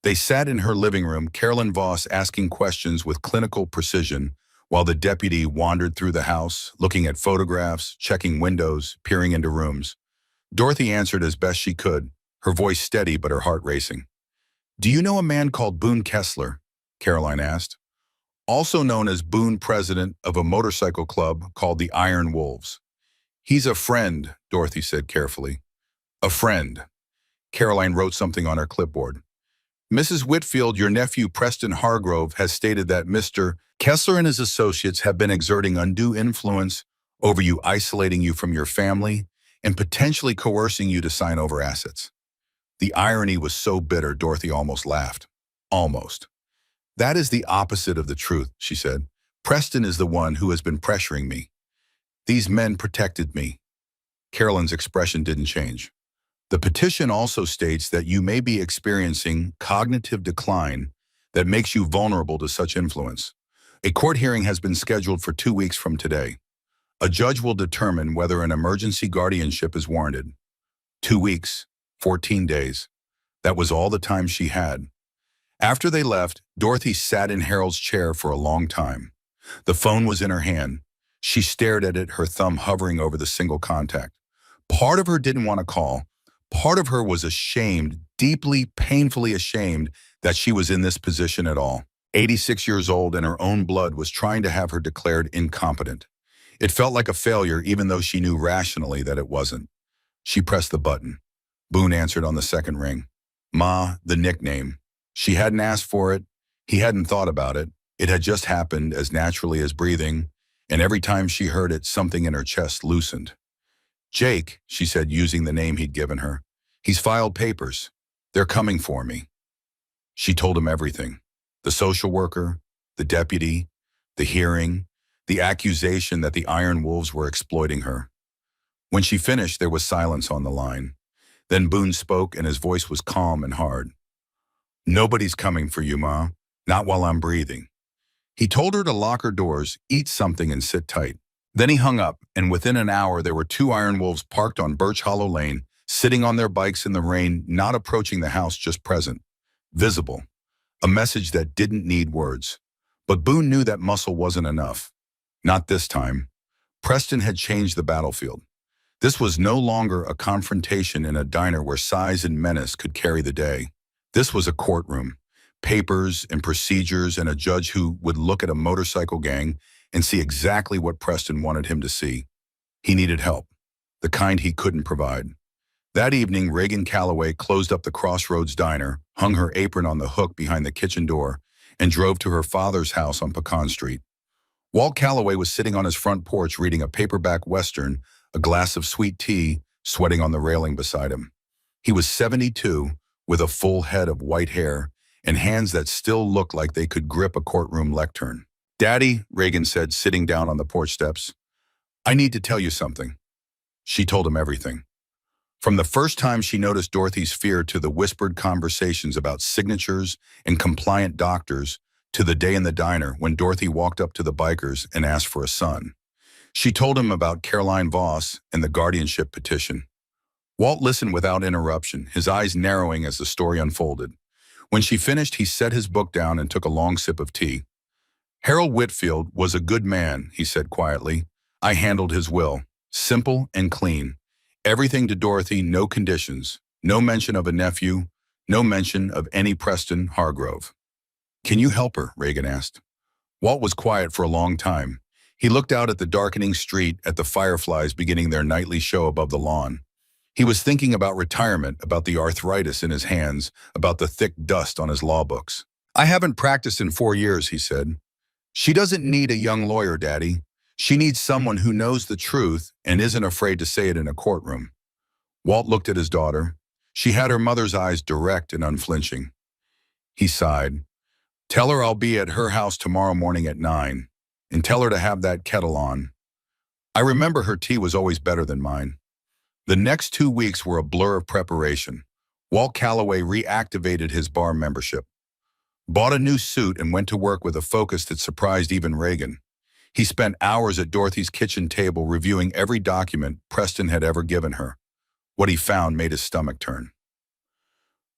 They sat in her living room, Carolyn Voss asking questions with clinical precision, while the deputy wandered through the house, looking at photographs, checking windows, peering into rooms. Dorothy answered as best she could, her voice steady but her heart racing. "Do you know a man called Boone Kessler?" Caroline asked. "Also known as Boone, president of a motorcycle club called the Iron Wolves." "He's a friend," Dorothy said carefully. "A friend." Caroline wrote something on her clipboard. "Mrs. Whitfield, your nephew Preston Hargrove has stated that Mr. Kessler and his associates have been exerting undue influence over you, isolating you from your family, and potentially coercing you to sign over assets." The irony was so bitter, Dorothy almost laughed. Almost. "That is the opposite of the truth," she said. "Preston is the one who has been pressuring me. These men protected me." Carolyn's expression didn't change. "The petition also states that you may be experiencing cognitive decline that makes you vulnerable to such influence. A court hearing has been scheduled for 2 weeks from today. A judge will determine whether an emergency guardianship is warranted." 2 weeks, 14 days. That was all the time she had. After they left, Dorothy sat in Harold's chair for a long time. The phone was in her hand. She stared at it, her thumb hovering over the single contact. Part of her didn't want to call. Part of her was ashamed, deeply, painfully ashamed that she was in this position at all. 86 years old, and her own blood was trying to have her declared incompetent. It felt like a failure, even though she knew rationally that it wasn't. She pressed the button. Boone answered on the second ring. Ma, the nickname. She hadn't asked for it. He hadn't thought about it. It had just happened as naturally as breathing, and every time she heard it, something in her chest loosened. "Jake," she said, using the name he'd given her. "He's filed papers. They're coming for me." She told him everything. The social worker, the deputy, the hearing, the accusation that the Iron Wolves were exploiting her. When she finished, there was silence on the line. Then Boone spoke, and his voice was calm and hard. "Nobody's coming for you, Ma. Not while I'm breathing." He told her to lock her doors, eat something, and sit tight. Then he hung up, and within an hour there were 2 Iron Wolves parked on Birch Hollow Lane, sitting on their bikes in the rain, not approaching the house, just present. Visible. A message that didn't need words. But Boone knew that muscle wasn't enough. Not this time. Preston had changed the battlefield. This was no longer a confrontation in a diner where size and menace could carry the day. This was a courtroom. Papers and procedures, and a judge who would look at a motorcycle gang and see exactly what Preston wanted him to see. He needed help. The kind he couldn't provide. That evening, Reagan Calloway closed up the Crossroads Diner, hung her apron on the hook behind the kitchen door, and drove to her father's house on Pecan Street. Walt Calloway was sitting on his front porch reading a paperback Western, a glass of sweet tea, sweating on the railing beside him. He was 72, with a full head of white hair and hands that still looked like they could grip a courtroom lectern. "Daddy," Reagan said, sitting down on the porch steps, "I need to tell you something." She told him everything. From the first time she noticed Dorothy's fear, to the whispered conversations about signatures and compliant doctors, to the day in the diner when Dorothy walked up to the bikers and asked for a son. She told him about Caroline Voss and the guardianship petition. Walt listened without interruption, his eyes narrowing as the story unfolded. When she finished, he set his book down and took a long sip of tea. "Harold Whitfield was a good man," he said quietly. "I handled his will. Simple and clean. Everything to Dorothy, no conditions. No mention of a nephew. No mention of any Preston Hargrove. "Can you help her?" Reagan asked. Walt was quiet for a long time. He looked out at the darkening street, at the fireflies beginning their nightly show above the lawn. He was thinking about retirement, about the arthritis in his hands, about the thick dust on his law books. "I haven't practiced in 4 years," he said. "She doesn't need a young lawyer, Daddy. She needs someone who knows the truth and isn't afraid to say it in a courtroom." Walt looked at his daughter. She had her mother's eyes direct and unflinching. He sighed. "Tell her I'll be at her house tomorrow morning at 9, and tell her to have that kettle on. I remember her tea was always better than mine." The next 2 weeks were a blur of preparation. Walt Calloway reactivated his bar membership, bought a new suit, and went to work with a focus that surprised even Reagan. He spent hours at Dorothy's kitchen table reviewing every document Preston had ever given her. What he found made his stomach turn.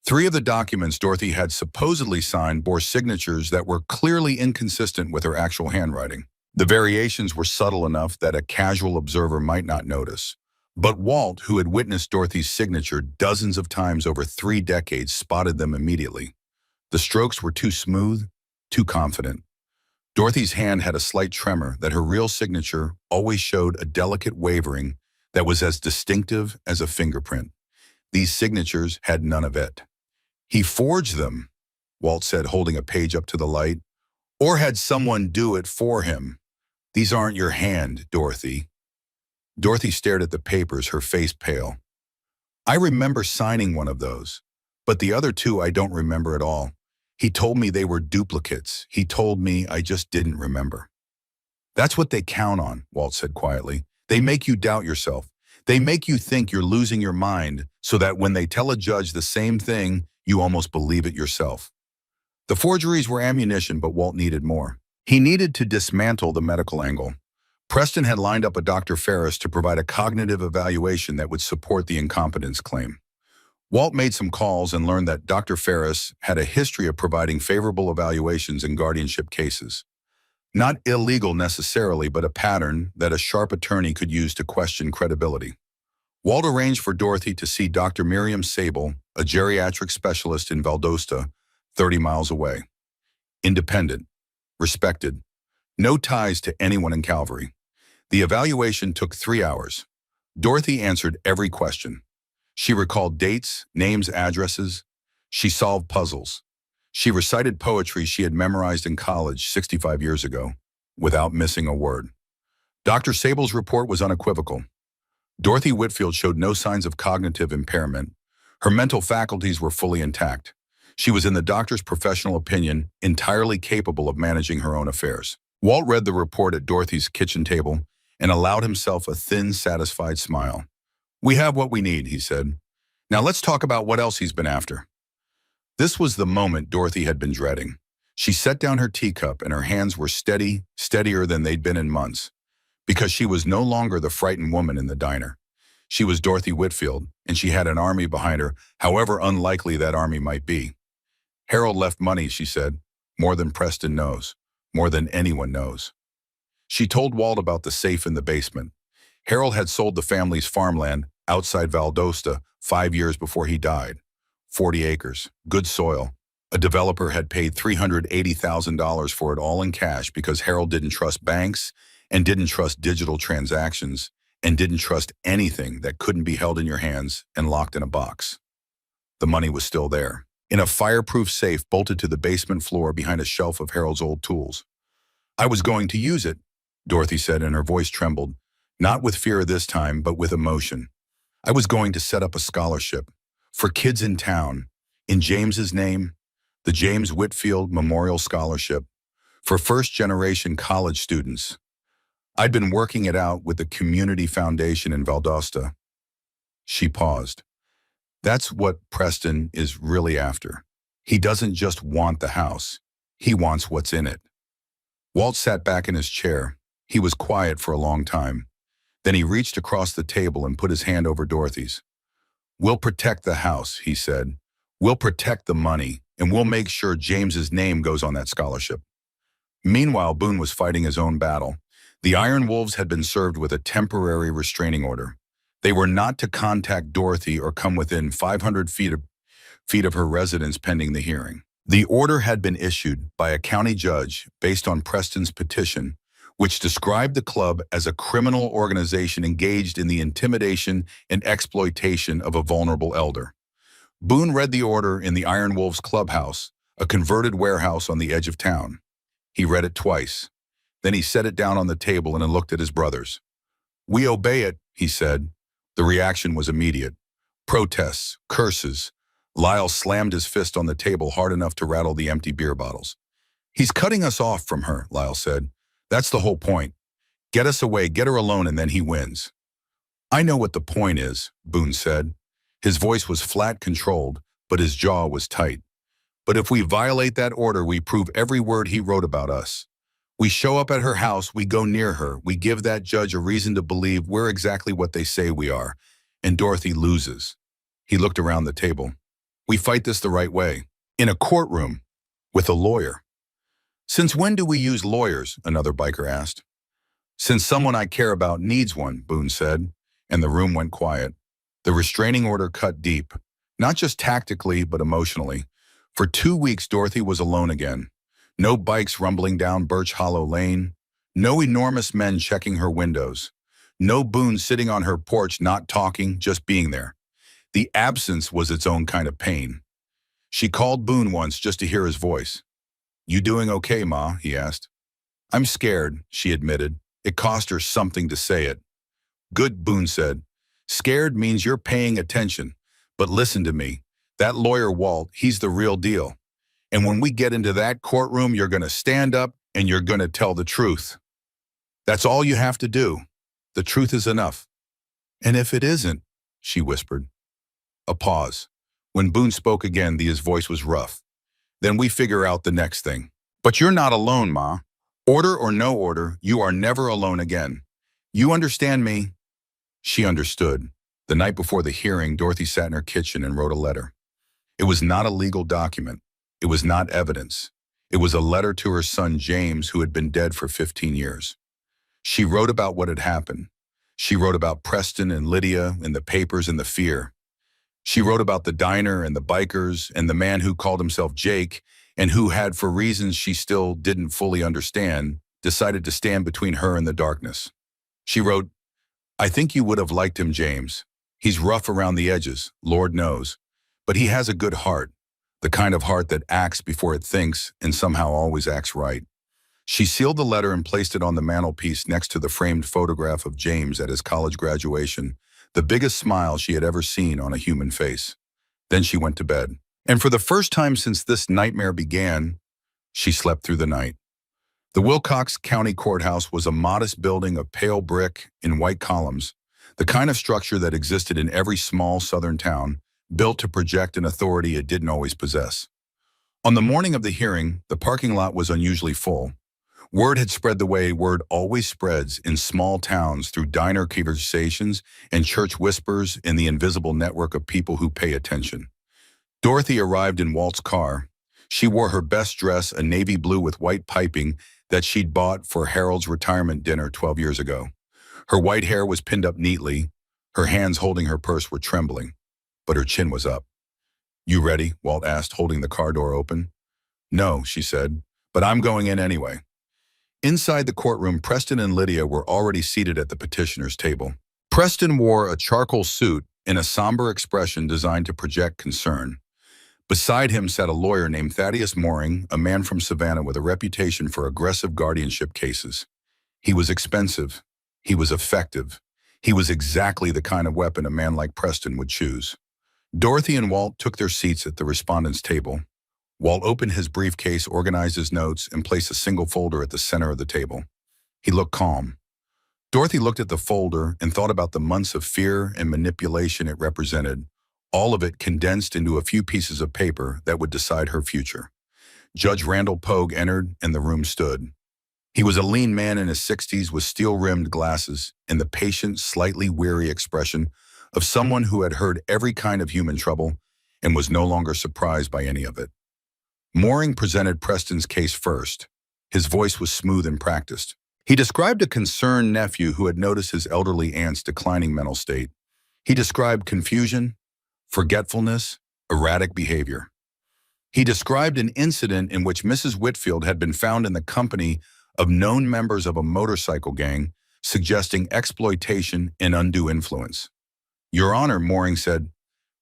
3 of the documents Dorothy had supposedly signed bore signatures that were clearly inconsistent with her actual handwriting. The variations were subtle enough that a casual observer might not notice. But Walt, who had witnessed Dorothy's signature dozens of times over 3 decades, spotted them immediately. The strokes were too smooth, too confident. Dorothy's hand had a slight tremor that her real signature always showed a delicate wavering that was as distinctive as a fingerprint. These signatures had none of it. "He forged them," Walt said, holding a page up to the light. "Or had someone do it for him. These aren't your hand, Dorothy." Dorothy stared at the papers, her face pale. "I remember signing one of those, but the other 2 I don't remember at all. He told me they were duplicates. He told me I just didn't remember." "That's what they count on," Walt said quietly. "They make you doubt yourself. They make you think you're losing your mind so that when they tell a judge the same thing, you almost believe it yourself." The forgeries were ammunition, but Walt needed more. He needed to dismantle the medical angle. Preston had lined up a Dr. Ferris to provide a cognitive evaluation that would support the incompetence claim. Walt made some calls and learned that Dr. Ferris had a history of providing favorable evaluations in guardianship cases. Not illegal necessarily, but a pattern that a sharp attorney could use to question credibility. Walt arranged for Dorothy to see Dr. Miriam Sable, a geriatric specialist in Valdosta, 30 miles away. Independent, respected, no ties to anyone in Calvary. The evaluation took 3 hours. Dorothy answered every question. She recalled dates, names, addresses. She solved puzzles. She recited poetry she had memorized in college 65 years ago, without missing a word. Dr. Sable's report was unequivocal. Dorothy Whitfield showed no signs of cognitive impairment. Her mental faculties were fully intact. She was, in the doctor's professional opinion, entirely capable of managing her own affairs. Walt read the report at Dorothy's kitchen table and allowed himself a thin, satisfied smile. "We have what we need," he said. "Now let's talk about what else he's been after." This was the moment Dorothy had been dreading. She set down her teacup and her hands were steady, steadier than they'd been in months, because she was no longer the frightened woman in the diner. She was Dorothy Whitfield, and she had an army behind her, however unlikely that army might be. "Harold left money," she said. "More than Preston knows. More than anyone knows." She told Walt about the safe in the basement. Harold had sold the family's farmland outside Valdosta 5 years before he died. 40 acres, good soil. A developer had paid $380,000 for it all in cash because Harold didn't trust banks and didn't trust digital transactions and didn't trust anything that couldn't be held in your hands and locked in a box. The money was still there, in a fireproof safe bolted to the basement floor behind a shelf of Harold's old tools. "I was going to use it," Dorothy said, and her voice trembled, not with fear this time, but with emotion. "I was going to set up a scholarship for kids in town, in James's name, the James Whitfield Memorial Scholarship, for first-generation college students. I'd been working it out with the Community Foundation in Valdosta." She paused. "That's what Preston is really after. He doesn't just want the house. He wants what's in it." Walt sat back in his chair. He was quiet for a long time. Then he reached across the table and put his hand over Dorothy's. "We'll protect the house," he said. "We'll protect the money, and we'll make sure James's name goes on that scholarship." Meanwhile, Boone was fighting his own battle. The Iron Wolves had been served with a temporary restraining order. They were not to contact Dorothy or come within 500 feet feet of her residence pending the hearing. The order had been issued by a county judge based on Preston's petition, which described the club as a criminal organization engaged in the intimidation and exploitation of a vulnerable elder. Boone read the order in the Iron Wolves clubhouse, a converted warehouse on the edge of town. He read it twice. Then he set it down on the table and looked at his brothers. "We obey it," he said. The reaction was immediate. Protests, curses. Lyle slammed his fist on the table hard enough to rattle the empty beer bottles. "He's cutting us off from her," Lyle said. "That's the whole point. Get us away, get her alone, and then he wins." "I know what the point is," Boone said. His voice was flat, controlled, but his jaw was tight. "But if we violate that order, we prove every word he wrote about us. We show up at her house, we go near her, we give that judge a reason to believe we're exactly what they say we are, and Dorothy loses." He looked around the table. "We fight this the right way, in a courtroom, with a lawyer." "Since when do we use lawyers?" another biker asked. "Since someone I care about needs one," Boone said, and the room went quiet. The restraining order cut deep, not just tactically, but emotionally. For 2 weeks, Dorothy was alone again. No bikes rumbling down Birch Hollow Lane. No enormous men checking her windows. No Boone sitting on her porch not talking, just being there. The absence was its own kind of pain. She called Boone once just to hear his voice. "You doing okay, Ma?" he asked. "I'm scared," she admitted. It cost her something to say it. "Good," Boone said. "Scared means you're paying attention. But listen to me. That lawyer Walt, he's the real deal. And when we get into that courtroom, you're going to stand up and you're going to tell the truth. That's all you have to do. The truth is enough." "And if it isn't?" she whispered. A pause. When Boone spoke again, his voice was rough. "Then we figure out the next thing. But you're not alone, Ma. Order or no order, you are never alone again. You understand me?" She understood. The night before the hearing, Dorothy sat in her kitchen and wrote a letter. It was not a legal document. It was not evidence. It was a letter to her son, James, who had been dead for 15 years. She wrote about what had happened. She wrote about Preston and Lydia and the papers and the fear. She wrote about the diner and the bikers and the man who called himself Jake and who had, for reasons she still didn't fully understand, decided to stand between her and the darkness. She wrote, "I think you would have liked him, James. He's rough around the edges, Lord knows, but he has a good heart, the kind of heart that acts before it thinks and somehow always acts right." She sealed the letter and placed it on the mantelpiece next to the framed photograph of James at his college graduation, the biggest smile she had ever seen on a human face. Then she went to bed. And for the first time since this nightmare began, she slept through the night. The Wilcox County Courthouse was a modest building of pale brick in white columns, the kind of structure that existed in every small southern town, built to project an authority it didn't always possess. On the morning of the hearing, the parking lot was unusually full. Word had spread the way word always spreads in small towns through diner conversations and church whispers in the invisible network of people who pay attention. Dorothy arrived in Walt's car. She wore her best dress, a navy blue with white piping that she'd bought for Harold's retirement dinner 12 years ago. Her white hair was pinned up neatly. Her hands holding her purse were trembling, but her chin was up. "You ready?" Walt asked, holding the car door open. "No," she said, "but I'm going in anyway." Inside the courtroom, Preston and Lydia were already seated at the petitioner's table. Preston wore a charcoal suit and a somber expression designed to project concern. Beside him sat a lawyer named Thaddeus Mooring, a man from Savannah with a reputation for aggressive guardianship cases. He was expensive. He was effective. He was exactly the kind of weapon a man like Preston would choose. Dorothy and Walt took their seats at the respondent's table. Walt opened his briefcase, organized his notes, and placed a single folder at the center of the table. He looked calm. Dorothy looked at the folder and thought about the months of fear and manipulation it represented, all of it condensed into a few pieces of paper that would decide her future. Judge Randall Pogue entered, and the room stood. He was a lean man in his 60s with steel-rimmed glasses and the patient, slightly weary expression of someone who had heard every kind of human trouble and was no longer surprised by any of it. Mooring presented Preston's case first. His voice was smooth and practiced. He described a concerned nephew who had noticed his elderly aunt's declining mental state. He described confusion, forgetfulness, erratic behavior. He described an incident in which Mrs. Whitfield had been found in the company of known members of a motorcycle gang, suggesting exploitation and undue influence. Your Honor, Mooring said,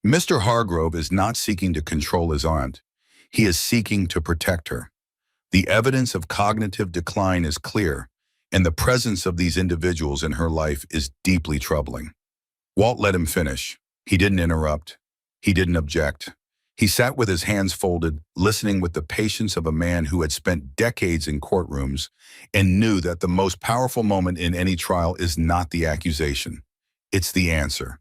Mr. Hargrove is not seeking to control his aunt. He is seeking to protect her. The evidence of cognitive decline is clear, and the presence of these individuals in her life is deeply troubling. Walt let him finish. He didn't interrupt. He didn't object. He sat with his hands folded, listening with the patience of a man who had spent decades in courtrooms and knew that the most powerful moment in any trial is not the accusation. It's the answer.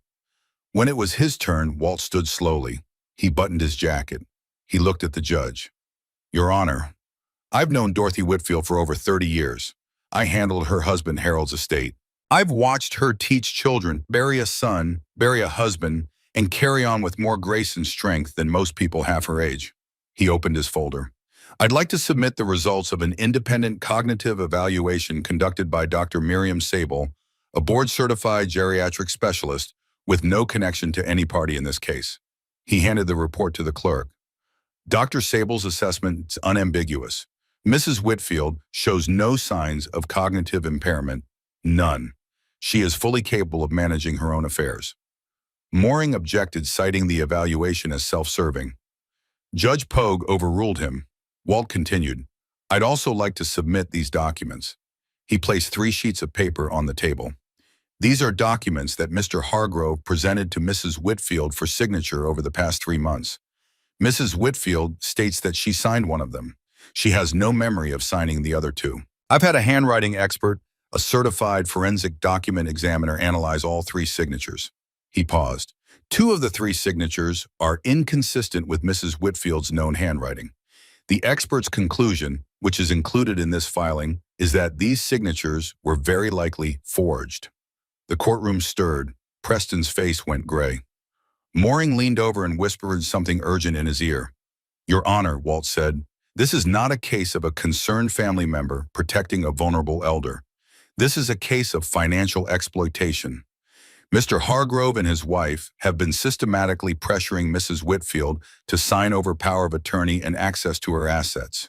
When it was his turn, Walt stood slowly. He buttoned his jacket. He looked at the judge. Your Honor, I've known Dorothy Whitfield for over 30 years. I handled her husband Harold's estate. I've watched her teach children, bury a son, bury a husband, and carry on with more grace and strength than most people half her age. He opened his folder. I'd like to submit the results of an independent cognitive evaluation conducted by Dr. Miriam Sable, a board-certified geriatric specialist with no connection to any party in this case. He handed the report to the clerk. Dr. Sable's assessment is unambiguous. Mrs. Whitfield shows no signs of cognitive impairment, none. She is fully capable of managing her own affairs. Mooring objected, citing the evaluation as self-serving. Judge Pogue overruled him. Walt continued, I'd also like to submit these documents. He placed 3 sheets of paper on the table. These are documents that Mr. Hargrove presented to Mrs. Whitfield for signature over the past 3 months. Mrs. Whitfield states that she signed one of them. She has no memory of signing the other 2. I've had a handwriting expert, a certified forensic document examiner, analyze all 3 signatures. He paused. 2 of the 3 signatures are inconsistent with Mrs. Whitfield's known handwriting. The expert's conclusion, which is included in this filing, is that these signatures were very likely forged. The courtroom stirred. Preston's face went gray. Mooring leaned over and whispered something urgent in his ear. Your Honor, Walt said, this is not a case of a concerned family member protecting a vulnerable elder. This is a case of financial exploitation. Mr. Hargrove and his wife have been systematically pressuring Mrs. Whitfield to sign over power of attorney and access to her assets.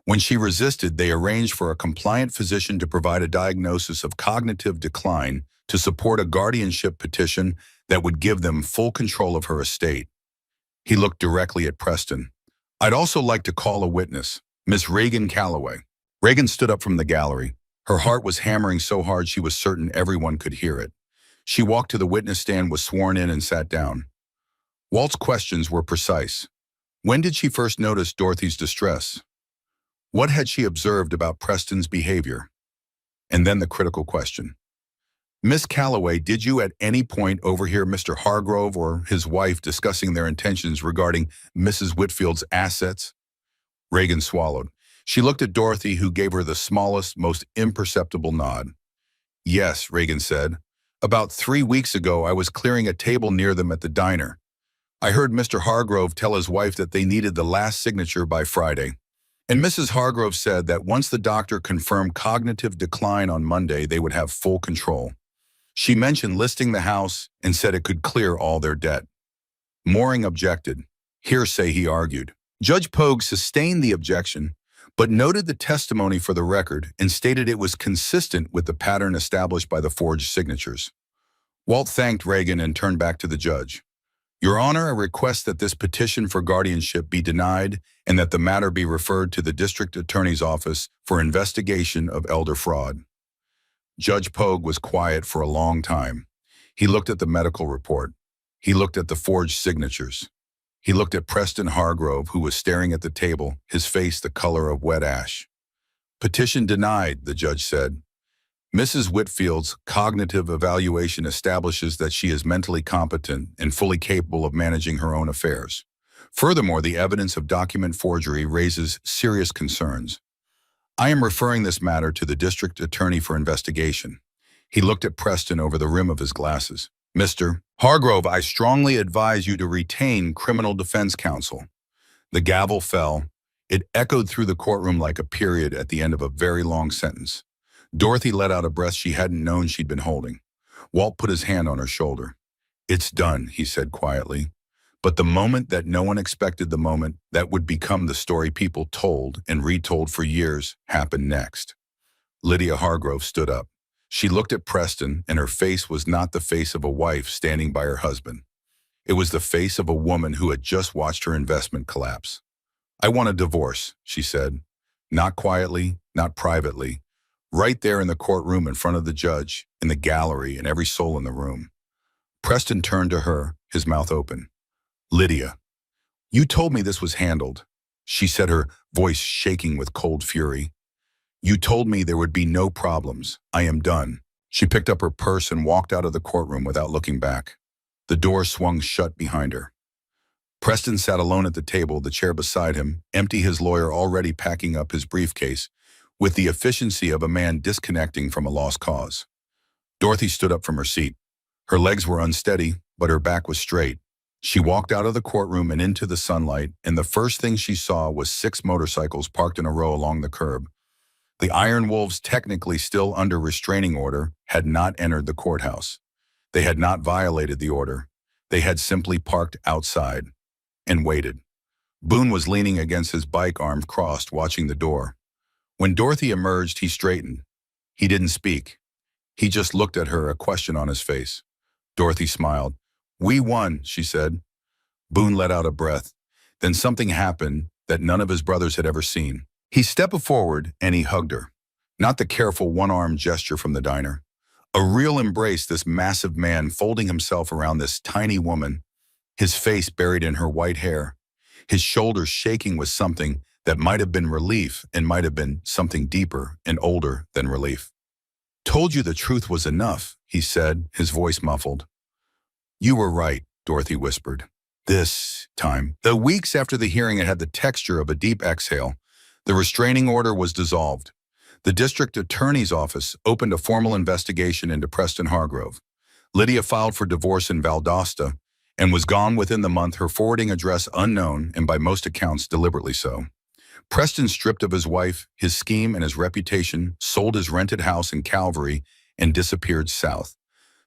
When she resisted, they arranged for a compliant physician to provide a diagnosis of cognitive decline to support a guardianship petition that would give them full control of her estate. He looked directly at Preston. I'd also like to call a witness, Miss Reagan Calloway. Reagan stood up from the gallery. Her heart was hammering so hard she was certain everyone could hear it. She walked to the witness stand, was sworn in, and sat down. Walt's questions were precise. When did she first notice Dorothy's distress? What had she observed about Preston's behavior? And then the critical question. Miss Calloway, did you at any point overhear Mr. Hargrove or his wife discussing their intentions regarding Mrs. Whitfield's assets? Reagan swallowed. She looked at Dorothy, who gave her the smallest, most imperceptible nod. Yes, Reagan said. About 3 weeks ago, I was clearing a table near them at the diner. I heard Mr. Hargrove tell his wife that they needed the last signature by Friday. And Mrs. Hargrove said that once the doctor confirmed cognitive decline on Monday, they would have full control. She mentioned listing the house and said it could clear all their debt. Mooring objected. Hearsay, he argued. Judge Pogue sustained the objection, but noted the testimony for the record and stated it was consistent with the pattern established by the forged signatures. Walt thanked Reagan and turned back to the judge. Your Honor, I request that this petition for guardianship be denied and that the matter be referred to the district attorney's office for investigation of elder fraud. Judge Pogue was quiet for a long time. He looked at the medical report. He looked at the forged signatures. He looked at Preston Hargrove, who was staring at the table, his face the color of wet ash. Petition denied, the judge said. Mrs. Whitfield's cognitive evaluation establishes that she is mentally competent and fully capable of managing her own affairs. Furthermore, the evidence of document forgery raises serious concerns. I am referring this matter to the district attorney for investigation. He looked at Preston over the rim of his glasses. Mr. Hargrove, I strongly advise you to retain criminal defense counsel. The gavel fell. It echoed through the courtroom like a period at the end of a very long sentence. Dorothy let out a breath she hadn't known she'd been holding. Walt put his hand on her shoulder. It's done, he said quietly. But the moment that no one expected, the moment that would become the story people told and retold for years, happened next. Lydia Hargrove stood up. She looked at Preston, and her face was not the face of a wife standing by her husband. It was the face of a woman who had just watched her investment collapse. "I want a divorce," she said. Not quietly, not privately. Right there in the courtroom in front of the judge, in the gallery, and every soul in the room. Preston turned to her, his mouth open. "Lydia, you told me this was handled," she said, her voice shaking with cold fury. "You told me there would be no problems. I am done." She picked up her purse and walked out of the courtroom without looking back. The door swung shut behind her. Preston sat alone at the table, the chair beside him, empty, his lawyer already packing up his briefcase, with the efficiency of a man disconnecting from a lost cause. Dorothy stood up from her seat. Her legs were unsteady, but her back was straight. She walked out of the courtroom and into the sunlight, and the first thing she saw was 6 motorcycles parked in a row along the curb. The Iron Wolves, technically still under restraining order, had not entered the courthouse. They had not violated the order. They had simply parked outside and waited. Boone was leaning against his bike, arms crossed, watching the door. When Dorothy emerged, he straightened. He didn't speak. He just looked at her, a question on his face. Dorothy smiled. "We won," she said. Boone let out a breath. Then something happened that none of his brothers had ever seen. He stepped forward and he hugged her. Not the careful one-arm gesture from the diner. A real embrace, this massive man folding himself around this tiny woman, his face buried in her white hair, his shoulders shaking with something that might have been relief and might have been something deeper and older than relief. "Told you the truth was enough," he said, his voice muffled. "You were right," Dorothy whispered. This time, the weeks after the hearing, it had the texture of a deep exhale. The restraining order was dissolved. The district attorney's office opened a formal investigation into Preston Hargrove. Lydia filed for divorce in Valdosta and was gone within the month, her forwarding address unknown, and by most accounts deliberately so. Preston, stripped of his wife, his scheme, and his reputation, sold his rented house in Calvary and disappeared south.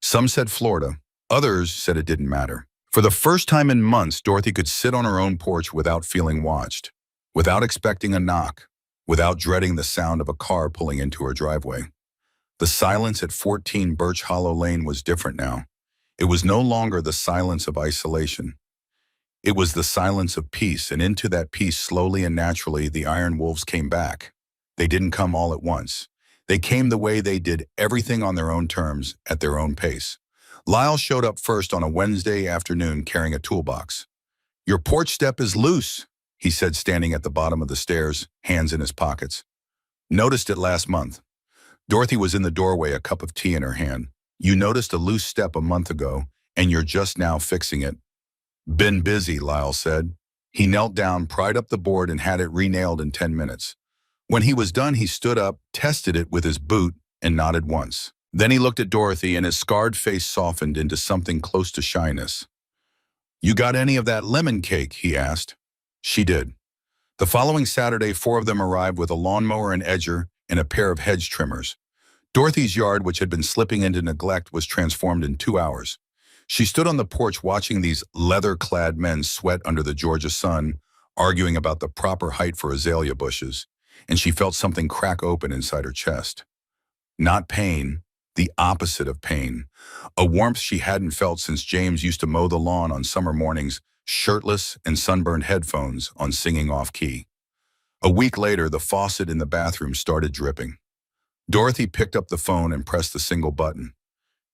Some said Florida. Others said it didn't matter. For the first time in months, Dorothy could sit on her own porch without feeling watched, without expecting a knock, without dreading the sound of a car pulling into her driveway. The silence at 14 Birch Hollow Lane was different now. It was no longer the silence of isolation. It was the silence of peace, and into that peace, slowly and naturally, the Iron Wolves came back. They didn't come all at once. They came the way they did, everything on their own terms, at their own pace. Lyle showed up first on a Wednesday afternoon carrying a toolbox. "Your porch step is loose," he said, standing at the bottom of the stairs, hands in his pockets. "Noticed it last month." Dorothy was in the doorway, a cup of tea in her hand. "You noticed a loose step a month ago, and you're just now fixing it." "Been busy," Lyle said. He knelt down, pried up the board, and had it re-nailed in 10 minutes. When he was done, he stood up, tested it with his boot, and nodded once. Then he looked at Dorothy, and his scarred face softened into something close to shyness. "You got any of that lemon cake?" he asked. She did. The following Saturday, 4 of them arrived with a lawnmower and edger and a pair of hedge trimmers. Dorothy's yard, which had been slipping into neglect, was transformed in 2 hours. She stood on the porch watching these leather-clad men sweat under the Georgia sun, arguing about the proper height for azalea bushes, and she felt something crack open inside her chest. Not pain, the opposite of pain. A warmth she hadn't felt since James used to mow the lawn on summer mornings, shirtless and sunburned headphones on, singing off-key. A week later, the faucet in the bathroom started dripping. Dorothy picked up the phone and pressed the single button.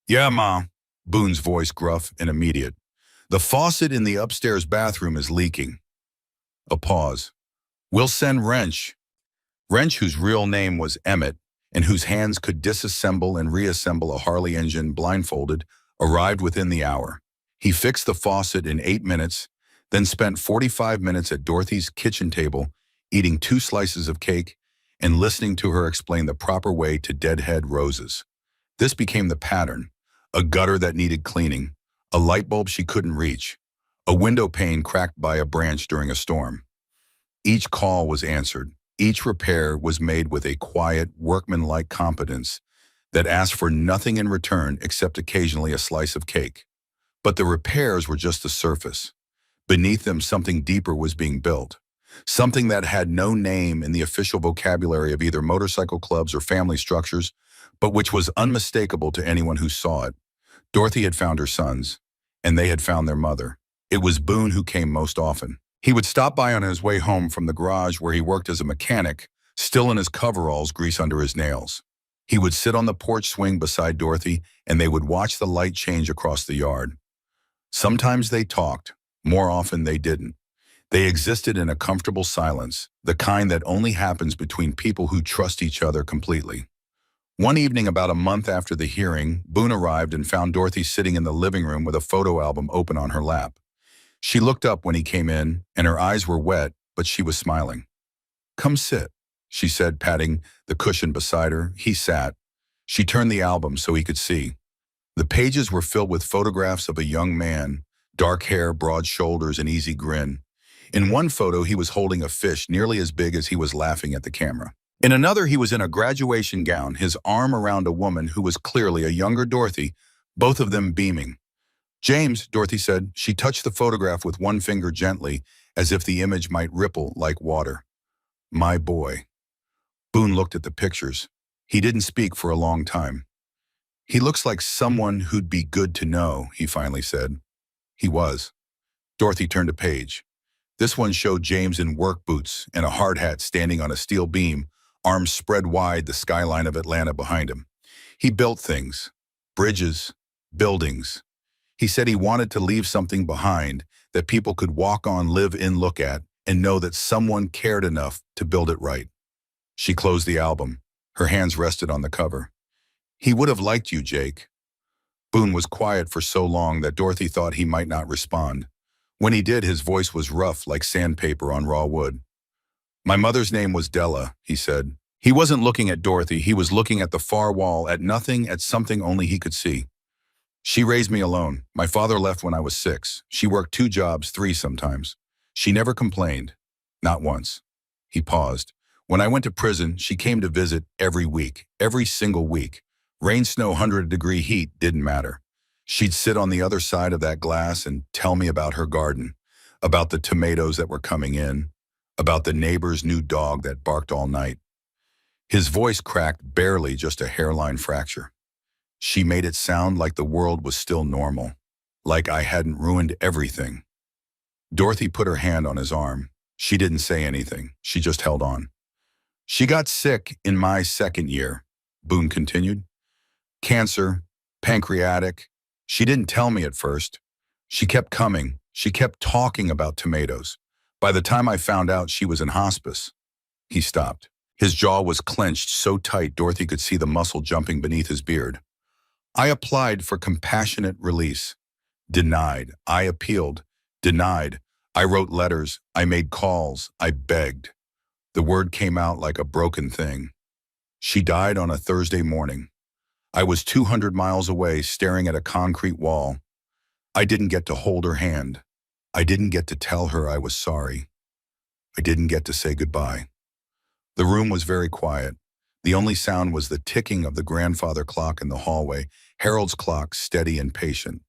"Yeah, Ma," Boone's voice gruff and immediate. "The faucet in the upstairs bathroom is leaking." A pause. "We'll send Wrench." Wrench, whose real name was Emmett, and whose hands could disassemble and reassemble a Harley engine blindfolded, arrived within the hour. He fixed the faucet in 8 minutes, then spent 45 minutes at Dorothy's kitchen table, eating 2 slices of cake and listening to her explain the proper way to deadhead roses. This became the pattern: a gutter that needed cleaning, a light bulb she couldn't reach, a window pane cracked by a branch during a storm. Each call was answered. Each repair was made with a quiet, workmanlike competence that asked for nothing in return except occasionally a slice of cake. But the repairs were just the surface. Beneath them, something deeper was being built. Something that had no name in the official vocabulary of either motorcycle clubs or family structures, but which was unmistakable to anyone who saw it. Dorothy had found her sons, and they had found their mother. It was Boone who came most often. He would stop by on his way home from the garage where he worked as a mechanic, still in his coveralls, grease under his nails. He would sit on the porch swing beside Dorothy, and they would watch the light change across the yard. Sometimes they talked. More often they didn't. They existed in a comfortable silence, the kind that only happens between people who trust each other completely. One evening about a month after the hearing, Boone arrived and found Dorothy sitting in the living room with a photo album open on her lap. She looked up when he came in, and her eyes were wet, but she was smiling. "Come sit," she said, patting the cushion beside her. He sat. She turned the album so he could see. The pages were filled with photographs of a young man, dark hair, broad shoulders, and easy grin. In one photo, he was holding a fish nearly as big as he was laughing at the camera. In another, he was in a graduation gown, his arm around a woman who was clearly a younger Dorothy, both of them beaming. "James," Dorothy said. She touched the photograph with one finger gently, as if the image might ripple like water. "My boy." Boone looked at the pictures. He didn't speak for a long time. "He looks like someone who'd be good to know," he finally said. He was. Dorothy turned a page. This one showed James in work boots and a hard hat standing on a steel beam, arms spread wide, the skyline of Atlanta behind him. He built things, bridges, buildings. He said he wanted to leave something behind that people could walk on, live in, look at, and know that someone cared enough to build it right. She closed the album. Her hands rested on the cover. "He would have liked you, Jake." Boone was quiet for so long that Dorothy thought he might not respond. When he did, his voice was rough like sandpaper on raw wood. "My mother's name was Della," he said. He wasn't looking at Dorothy. He was looking at the far wall, at nothing, at something only he could see. "She raised me alone. My father left when I was 6. She worked 2 jobs, 3 sometimes. She never complained. Not once." He paused. "When I went to prison, she came to visit every week, every single week. Rain, snow, 100-degree heat, didn't matter. She'd sit on the other side of that glass and tell me about her garden, about the tomatoes that were coming in, about the neighbor's new dog that barked all night." His voice cracked, barely, just a hairline fracture. "She made it sound like the world was still normal, like I hadn't ruined everything." Dorothy put her hand on his arm. She didn't say anything. She just held on. "She got sick in my 2nd year," Boone continued. "Cancer, pancreatic. She didn't tell me at first. She kept coming. She kept talking about tomatoes. By the time I found out, she was in hospice." He stopped. His jaw was clenched so tight Dorothy could see the muscle jumping beneath his beard. "I applied for compassionate release. Denied. I appealed. Denied. I wrote letters. I made calls. I begged. The word came out like a broken thing. She died on a Thursday morning. I was 200 miles away, staring at a concrete wall. I didn't get to hold her hand. I didn't get to tell her I was sorry. I didn't get to say goodbye." The room was very quiet. The only sound was the ticking of the grandfather clock in the hallway, Harold's clock, steady and patient.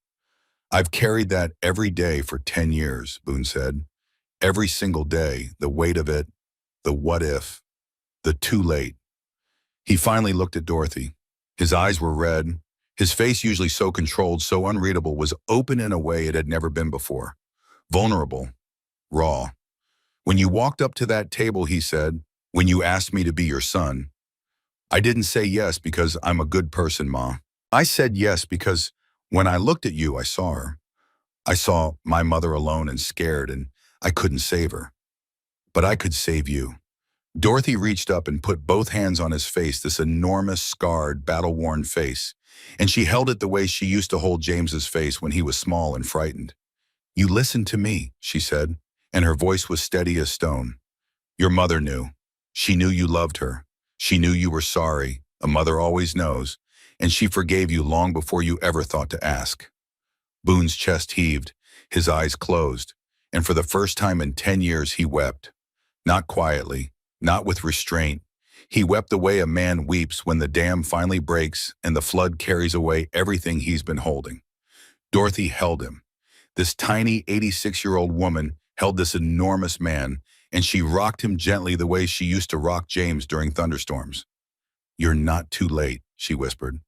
"I've carried that every day for 10 years, Boone said. Every single day, the weight of it, the what if, the too late." He finally looked at Dorothy. His eyes were red. His face, usually so controlled, so unreadable, was open in a way it had never been before. Vulnerable. Raw. "When you walked up to that table," he said, "when you asked me to be your son, I didn't say yes because I'm a good person, Ma. I said yes because when I looked at you, I saw her. I saw my mother alone and scared, and I couldn't save her. But I could save you." Dorothy reached up and put both hands on his face, this enormous, scarred, battle-worn face, and she held it the way she used to hold James's face when he was small and frightened. "You listened to me," she said, and her voice was steady as stone. "Your mother knew. She knew you loved her. She knew you were sorry. A mother always knows. And she forgave you long before you ever thought to ask." Boone's chest heaved, his eyes closed, and for the first time in 10 years he wept. Not quietly, not with restraint. He wept the way a man weeps when the dam finally breaks and the flood carries away everything he's been holding. Dorothy held him. This tiny 86-year-old woman held this enormous man, and she rocked him gently the way she used to rock James during thunderstorms. "You're not too late," she whispered.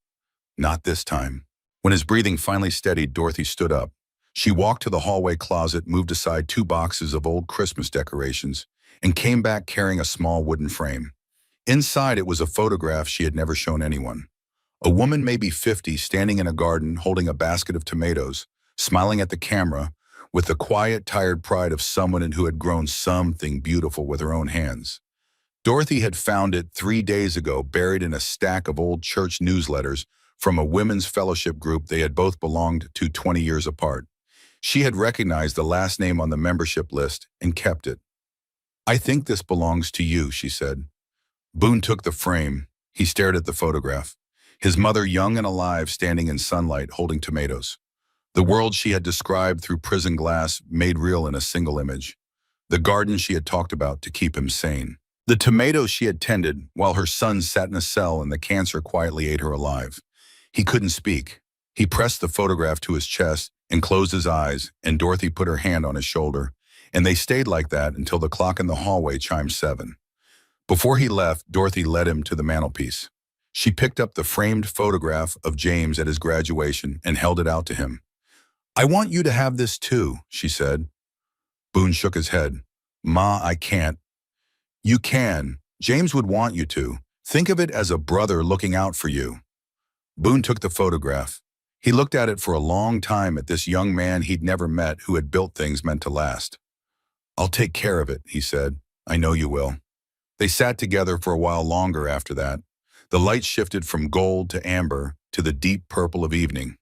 "Not this time." When his breathing finally steadied, Dorothy stood up. She walked to the hallway closet, moved aside 2 boxes of old Christmas decorations, and came back carrying a small wooden frame. Inside, it was a photograph she had never shown anyone. A woman, maybe 50, standing in a garden holding a basket of tomatoes, smiling at the camera with the quiet, tired pride of someone who had grown something beautiful with her own hands. Dorothy had found it 3 days ago, buried in a stack of old church newsletters from a women's fellowship group they had both belonged to 20 years apart. She had recognized the last name on the membership list and kept it. "I think this belongs to you," she said. Boone took the frame. He stared at the photograph. His mother, young and alive, standing in sunlight, holding tomatoes. The world she had described through prison glass made real in a single image. The garden she had talked about to keep him sane. The tomatoes she had tended while her son sat in a cell and the cancer quietly ate her alive. He couldn't speak. He pressed the photograph to his chest and closed his eyes, and Dorothy put her hand on his shoulder, and they stayed like that until the clock in the hallway chimed 7. Before he left, Dorothy led him to the mantelpiece. She picked up the framed photograph of James at his graduation and held it out to him. "I want you to have this too," she said. Boone shook his head. "Ma, I can't." "You can. James would want you to. Think of it as a brother looking out for you." Boone took the photograph. He looked at it for a long time, at this young man he'd never met who had built things meant to last. "I'll take care of it," he said. "I know you will." They sat together for a while longer after that. The light shifted from gold to amber to the deep purple of evening.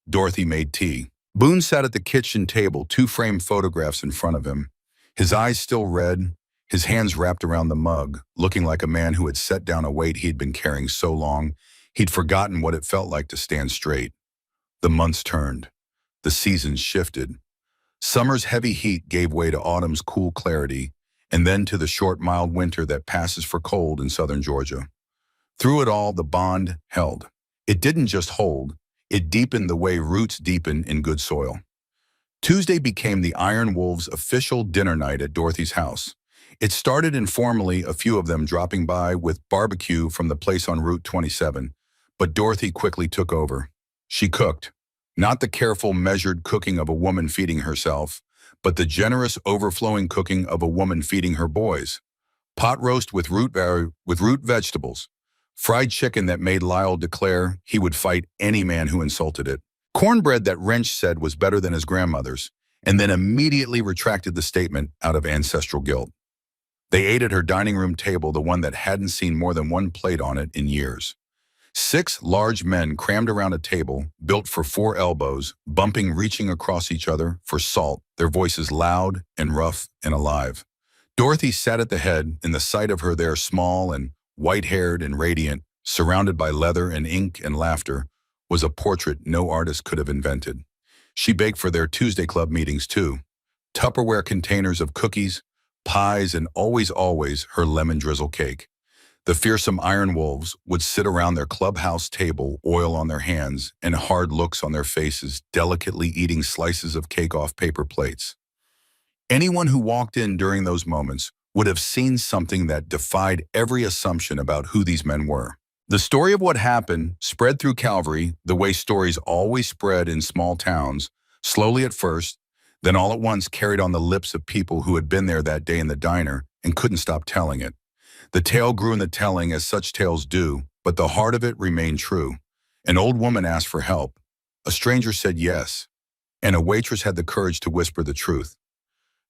Dorothy made tea. Boone sat at the kitchen table, 2 framed photographs in front of him. His eyes still red, his hands wrapped around the mug, looking like a man who had set down a weight he'd been carrying so long he'd forgotten what it felt like to stand straight. The months turned. The seasons shifted. Summer's heavy heat gave way to autumn's cool clarity, and then to the short, mild winter that passes for cold in southern Georgia. Through it all, the bond held. It didn't just hold, it deepened the way roots deepen in good soil. Tuesday became the Iron Wolves' official dinner night at Dorothy's house. It started informally, a few of them dropping by with barbecue from the place on Route 27, but Dorothy quickly took over. She cooked, not the careful, measured cooking of a woman feeding herself, but the generous, overflowing cooking of a woman feeding her boys. Pot roast with root vegetables, fried chicken that made Lyle declare he would fight any man who insulted it, cornbread that Wrench said was better than his grandmother's, and then immediately retracted the statement out of ancestral guilt. They ate at her dining room table, the one that hadn't seen more than one plate on it in years. 6 large men crammed around a table, built for 4 elbows, bumping, reaching across each other for salt, their voices loud and rough and alive. Dorothy sat at the head, in the sight of her there, small and white-haired and radiant, surrounded by leather and ink and laughter, was a portrait no artist could have invented. She baked for their Tuesday club meetings too. Tupperware containers of cookies, pies, and always her lemon drizzle cake. The fearsome Iron Wolves would sit around their clubhouse table, oil on their hands and hard looks on their faces, delicately eating slices of cake off paper plates. Anyone who walked in during those moments would have seen something that defied every assumption about who these men were. The story of what happened spread through Calvary the way stories always spread in small towns, slowly at first, then all at once carried on the lips of people who had been there that day in the diner and couldn't stop telling it. The tale grew in the telling, as such tales do, but the heart of it remained true. An old woman asked for help. A stranger said yes, and a waitress had the courage to whisper the truth.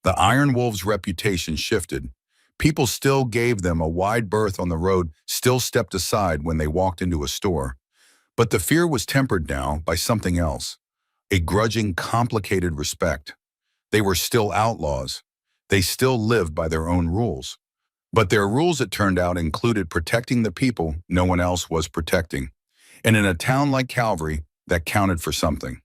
The Iron Wolves' reputation shifted. People still gave them a wide berth on the road, still stepped aside when they walked into a store. But the fear was tempered now by something else, a grudging, complicated respect. They were still outlaws. They still lived by their own rules. But their rules, it turned out, included protecting the people no one else was protecting. And in a town like Calvary, that counted for something.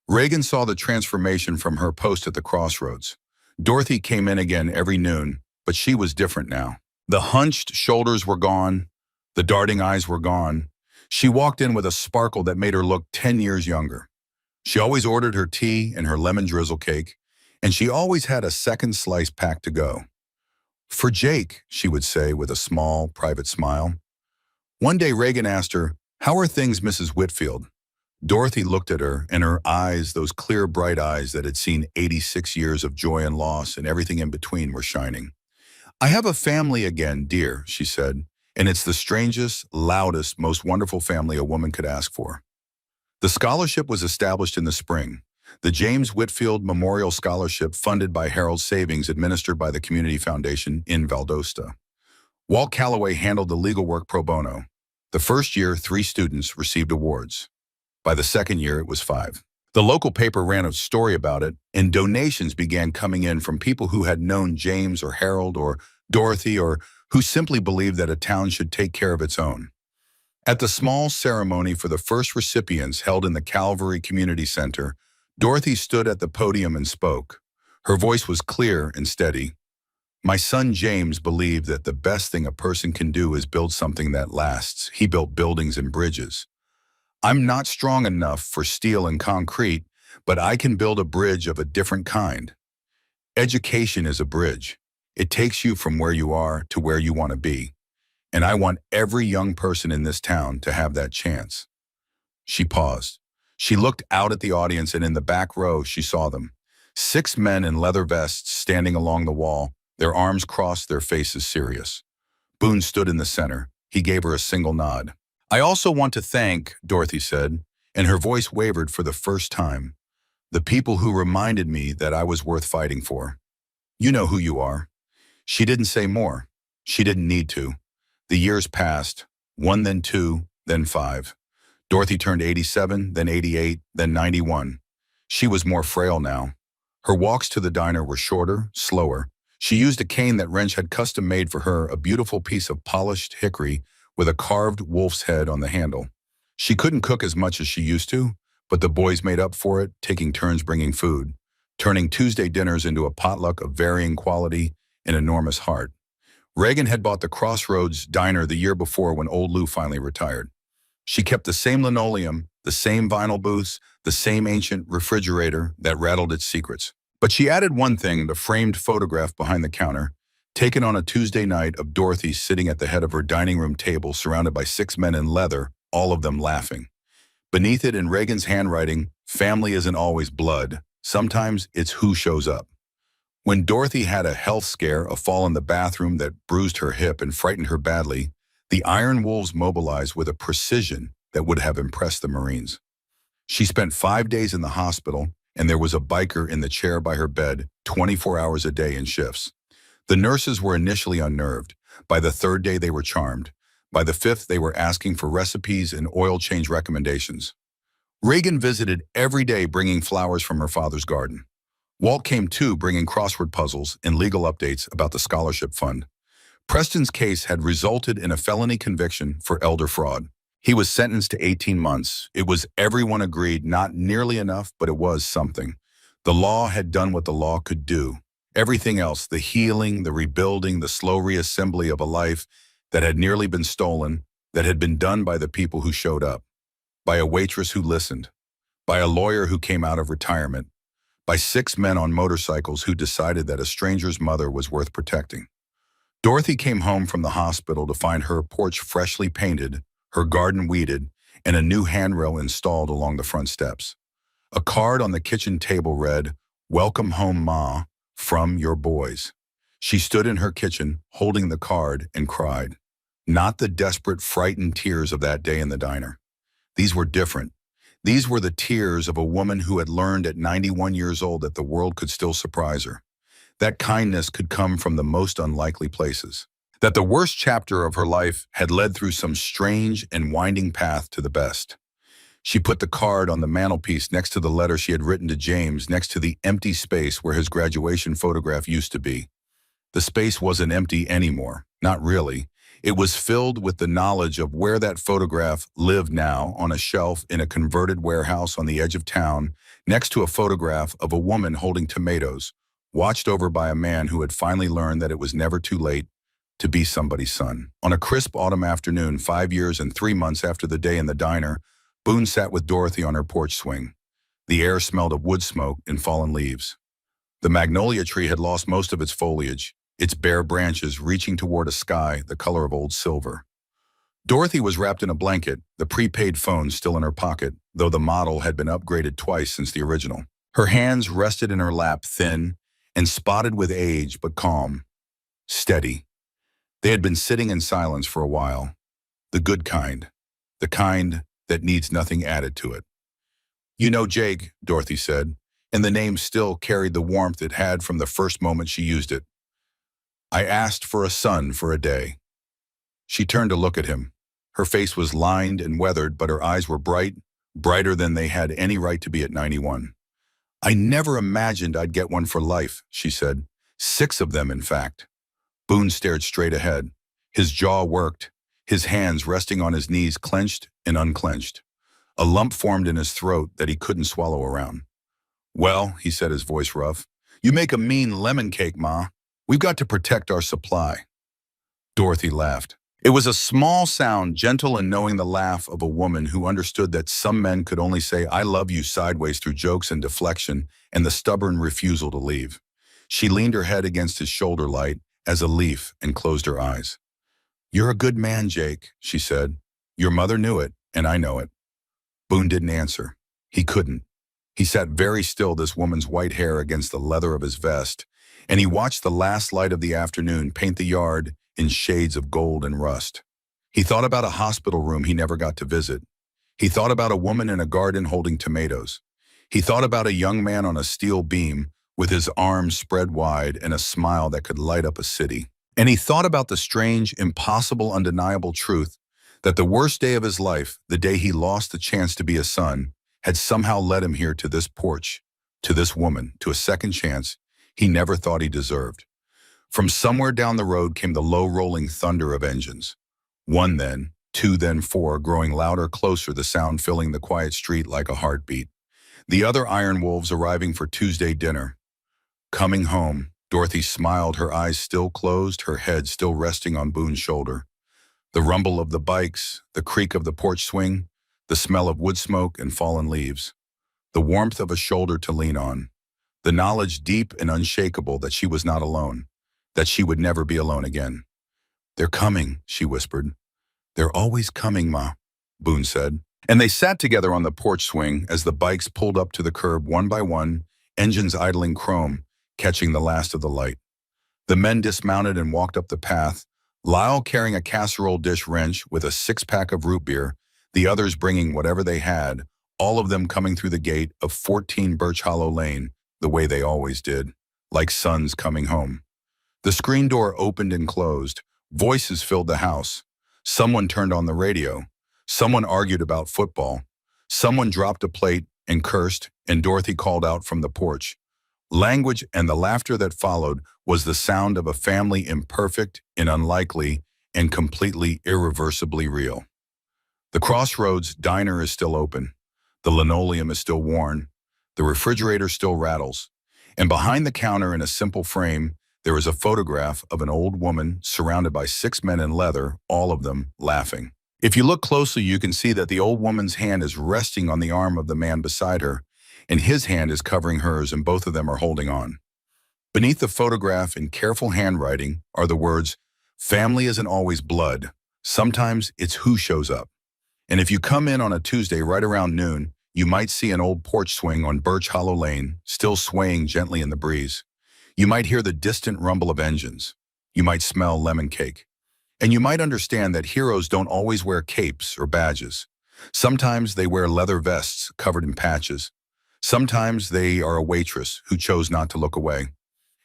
Reagan saw the transformation from her post at the crossroads. Dorothy came in again every noon, but she was different now. The hunched shoulders were gone. The darting eyes were gone. She walked in with a sparkle that made her look 10 years younger. She always ordered her tea and her lemon drizzle cake, and she always had a second slice packed to go. "For Jake," she would say with a small, private smile. One day Reagan asked her, "How are things, Mrs. Whitfield?" Dorothy looked at her, and her eyes, those clear, bright eyes that had seen 86 years of joy and loss and everything in between, were shining. "I have a family again, dear," she said, "and it's the strangest, loudest, most wonderful family a woman could ask for." The scholarship was established in the spring. The James Whitfield Memorial Scholarship, funded by Harold Savings, administered by the Community Foundation in Valdosta. Walt Calloway handled the legal work pro bono. The first year, 3 students received awards. By the second year, it was 5. The local paper ran a story about it, and donations began coming in from people who had known James or Harold or Dorothy, or who simply believed that a town should take care of its own. At the small ceremony for the first recipients held in the Calvary Community Center, Dorothy stood at the podium and spoke. Her voice was clear and steady. "My son James believed that the best thing a person can do is build something that lasts. He built buildings and bridges. I'm not strong enough for steel and concrete, but I can build a bridge of a different kind. Education is a bridge. It takes you from where you are to where you want to be. And I want every young person in this town to have that chance." She paused. She looked out at the audience, and in the back row she saw them. 6 men in leather vests standing along the wall, their arms crossed, their faces serious. Boone stood in the center. He gave her a single nod. "I also want to thank," Dorothy said, and her voice wavered for the first time, "the people who reminded me that I was worth fighting for. You know who you are." She didn't say more. She didn't need to. The years passed, 1, then 2, then 5. Dorothy turned 87, then 88, then 91. She was more frail now. Her walks to the diner were shorter, slower. She used a cane that Wrench had custom made for her, a beautiful piece of polished hickory with a carved wolf's head on the handle. She couldn't cook as much as she used to, but the boys made up for it, taking turns bringing food, turning Tuesday dinners into a potluck of varying quality and enormous heart. Reagan had bought the Crossroads Diner the year before when old Lou finally retired. She kept the same linoleum, the same vinyl booths, the same ancient refrigerator that rattled its secrets. But she added one thing, the framed photograph behind the counter, taken on a Tuesday night, of Dorothy sitting at the head of her dining room table surrounded by 6 men in leather, all of them laughing. Beneath it, in Reagan's handwriting, "Family isn't always blood. Sometimes it's who shows up." When Dorothy had a health scare, a fall in the bathroom that bruised her hip and frightened her badly, the Iron Wolves mobilized with a precision that would have impressed the Marines. She spent 5 days in the hospital, and there was a biker in the chair by her bed 24 hours a day in shifts. The nurses were initially unnerved. By the 3rd day, they were charmed. By the 5th, they were asking for recipes and oil change recommendations. Reagan visited every day, bringing flowers from her father's garden. Walt came too, bringing crossword puzzles and legal updates about the scholarship fund. Preston's case had resulted in a felony conviction for elder fraud. He was sentenced to 18 months. It was, everyone agreed, not nearly enough, but it was something. The law had done what the law could do. Everything else, the healing, the rebuilding, the slow reassembly of a life that had nearly been stolen, that had been done by the people who showed up, by a waitress who listened, by a lawyer who came out of retirement, by 6 men on motorcycles who decided that a stranger's mother was worth protecting. Dorothy came home from the hospital to find her porch freshly painted, her garden weeded, and a new handrail installed along the front steps. A card on the kitchen table read, "Welcome home, Ma, from your boys." She stood in her kitchen, holding the card, and cried. Not the desperate, frightened tears of that day in the diner. These were different. These were the tears of a woman who had learned at 91 years old that the world could still surprise her. That kindness could come from the most unlikely places. That the worst chapter of her life had led through some strange and winding path to the best. She put the card on the mantelpiece next to the letter she had written to James, next to the empty space where his graduation photograph used to be. The space wasn't empty anymore, not really. It was filled with the knowledge of where that photograph lived now, on a shelf in a converted warehouse on the edge of town, next to a photograph of a woman holding tomatoes, watched over by a man who had finally learned that it was never too late to be somebody's son. On a crisp autumn afternoon, 5 years and 3 months after the day in the diner, Boone sat with Dorothy on her porch swing. The air smelled of wood smoke and fallen leaves. The magnolia tree had lost most of its foliage, its bare branches reaching toward a sky the color of old silver. Dorothy was wrapped in a blanket, the prepaid phone still in her pocket, though the model had been upgraded twice since the original. Her hands rested in her lap, thin and spotted with age, but calm, steady. They had been sitting in silence for a while. The good kind. The kind that needs nothing added to it. "You know Jake," Dorothy said, and the name still carried the warmth it had from the first moment she used it. "I asked for a son for a day." She turned to look at him. Her face was lined and weathered, but her eyes were bright, brighter than they had any right to be at 91. "I never imagined I'd get one for life," she said. "6 of them, in fact." Boone stared straight ahead. His jaw worked, his hands resting on his knees clenched and unclenched. A lump formed in his throat that he couldn't swallow around. "Well," he said, his voice rough, "you make a mean lemon cake, Ma. We've got to protect our supply." Dorothy laughed. It was a small sound, gentle and knowing, the laugh of a woman who understood that some men could only say "I love you" sideways through jokes and deflection and the stubborn refusal to leave. She leaned her head against his shoulder light as a leaf and closed her eyes. "You're a good man, Jake," she said. "Your mother knew it, and I know it." Boone didn't answer. He couldn't. He sat very still, this woman's white hair against the leather of his vest, and he watched the last light of the afternoon paint the yard in shades of gold and rust. He thought about a hospital room he never got to visit. He thought about a woman in a garden holding tomatoes. He thought about a young man on a steel beam with his arms spread wide and a smile that could light up a city. And he thought about the strange, impossible, undeniable truth that the worst day of his life, the day he lost the chance to be a son, had somehow led him here to this porch, to this woman, to a second chance he never thought he deserved. From somewhere down the road came the low rolling thunder of engines. 1 then, 2 then 4, growing louder, closer, the sound filling the quiet street like a heartbeat. The other iron wolves arriving for Tuesday dinner. Coming home, Dorothy smiled, her eyes still closed, her head still resting on Boone's shoulder. The rumble of the bikes, the creak of the porch swing, the smell of wood smoke and fallen leaves. The warmth of a shoulder to lean on. The knowledge deep and unshakable that she was not alone, that she would never be alone again. "They're coming," she whispered. "They're always coming, Ma," Boone said. And they sat together on the porch swing as the bikes pulled up to the curb one by one, engines idling chrome, catching the last of the light. The men dismounted and walked up the path, Lyle carrying a casserole dish wrench with a 6-pack of root beer, the others bringing whatever they had, all of them coming through the gate of 14 Birch Hollow Lane, the way they always did, like sons coming home. The screen door opened and closed. Voices filled the house. Someone turned on the radio. Someone argued about football. Someone dropped a plate and cursed, and Dorothy called out from the porch. Language and the laughter that followed was the sound of a family, imperfect and unlikely and completely irreversibly real. The Crossroads diner is still open. The linoleum is still worn. The refrigerator still rattles. And behind the counter in a simple frame, there is a photograph of an old woman surrounded by 6 men in leather, all of them laughing. If you look closely, you can see that the old woman's hand is resting on the arm of the man beside her, and his hand is covering hers, and both of them are holding on. Beneath the photograph, in careful handwriting, are the words, "Family isn't always blood. Sometimes it's who shows up." And if you come in on a Tuesday right around noon, you might see an old porch swing on Birch Hollow Lane, still swaying gently in the breeze. You might hear the distant rumble of engines. You might smell lemon cake. And you might understand that heroes don't always wear capes or badges. Sometimes they wear leather vests covered in patches. Sometimes they are a waitress who chose not to look away.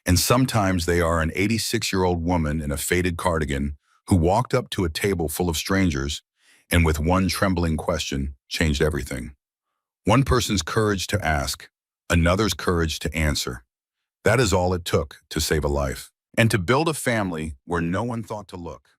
And sometimes they are an 86-year-old woman in a faded cardigan who walked up to a table full of strangers and with one trembling question changed everything. One person's courage to ask, another's courage to answer. That is all it took to save a life and to build a family where no one thought to look.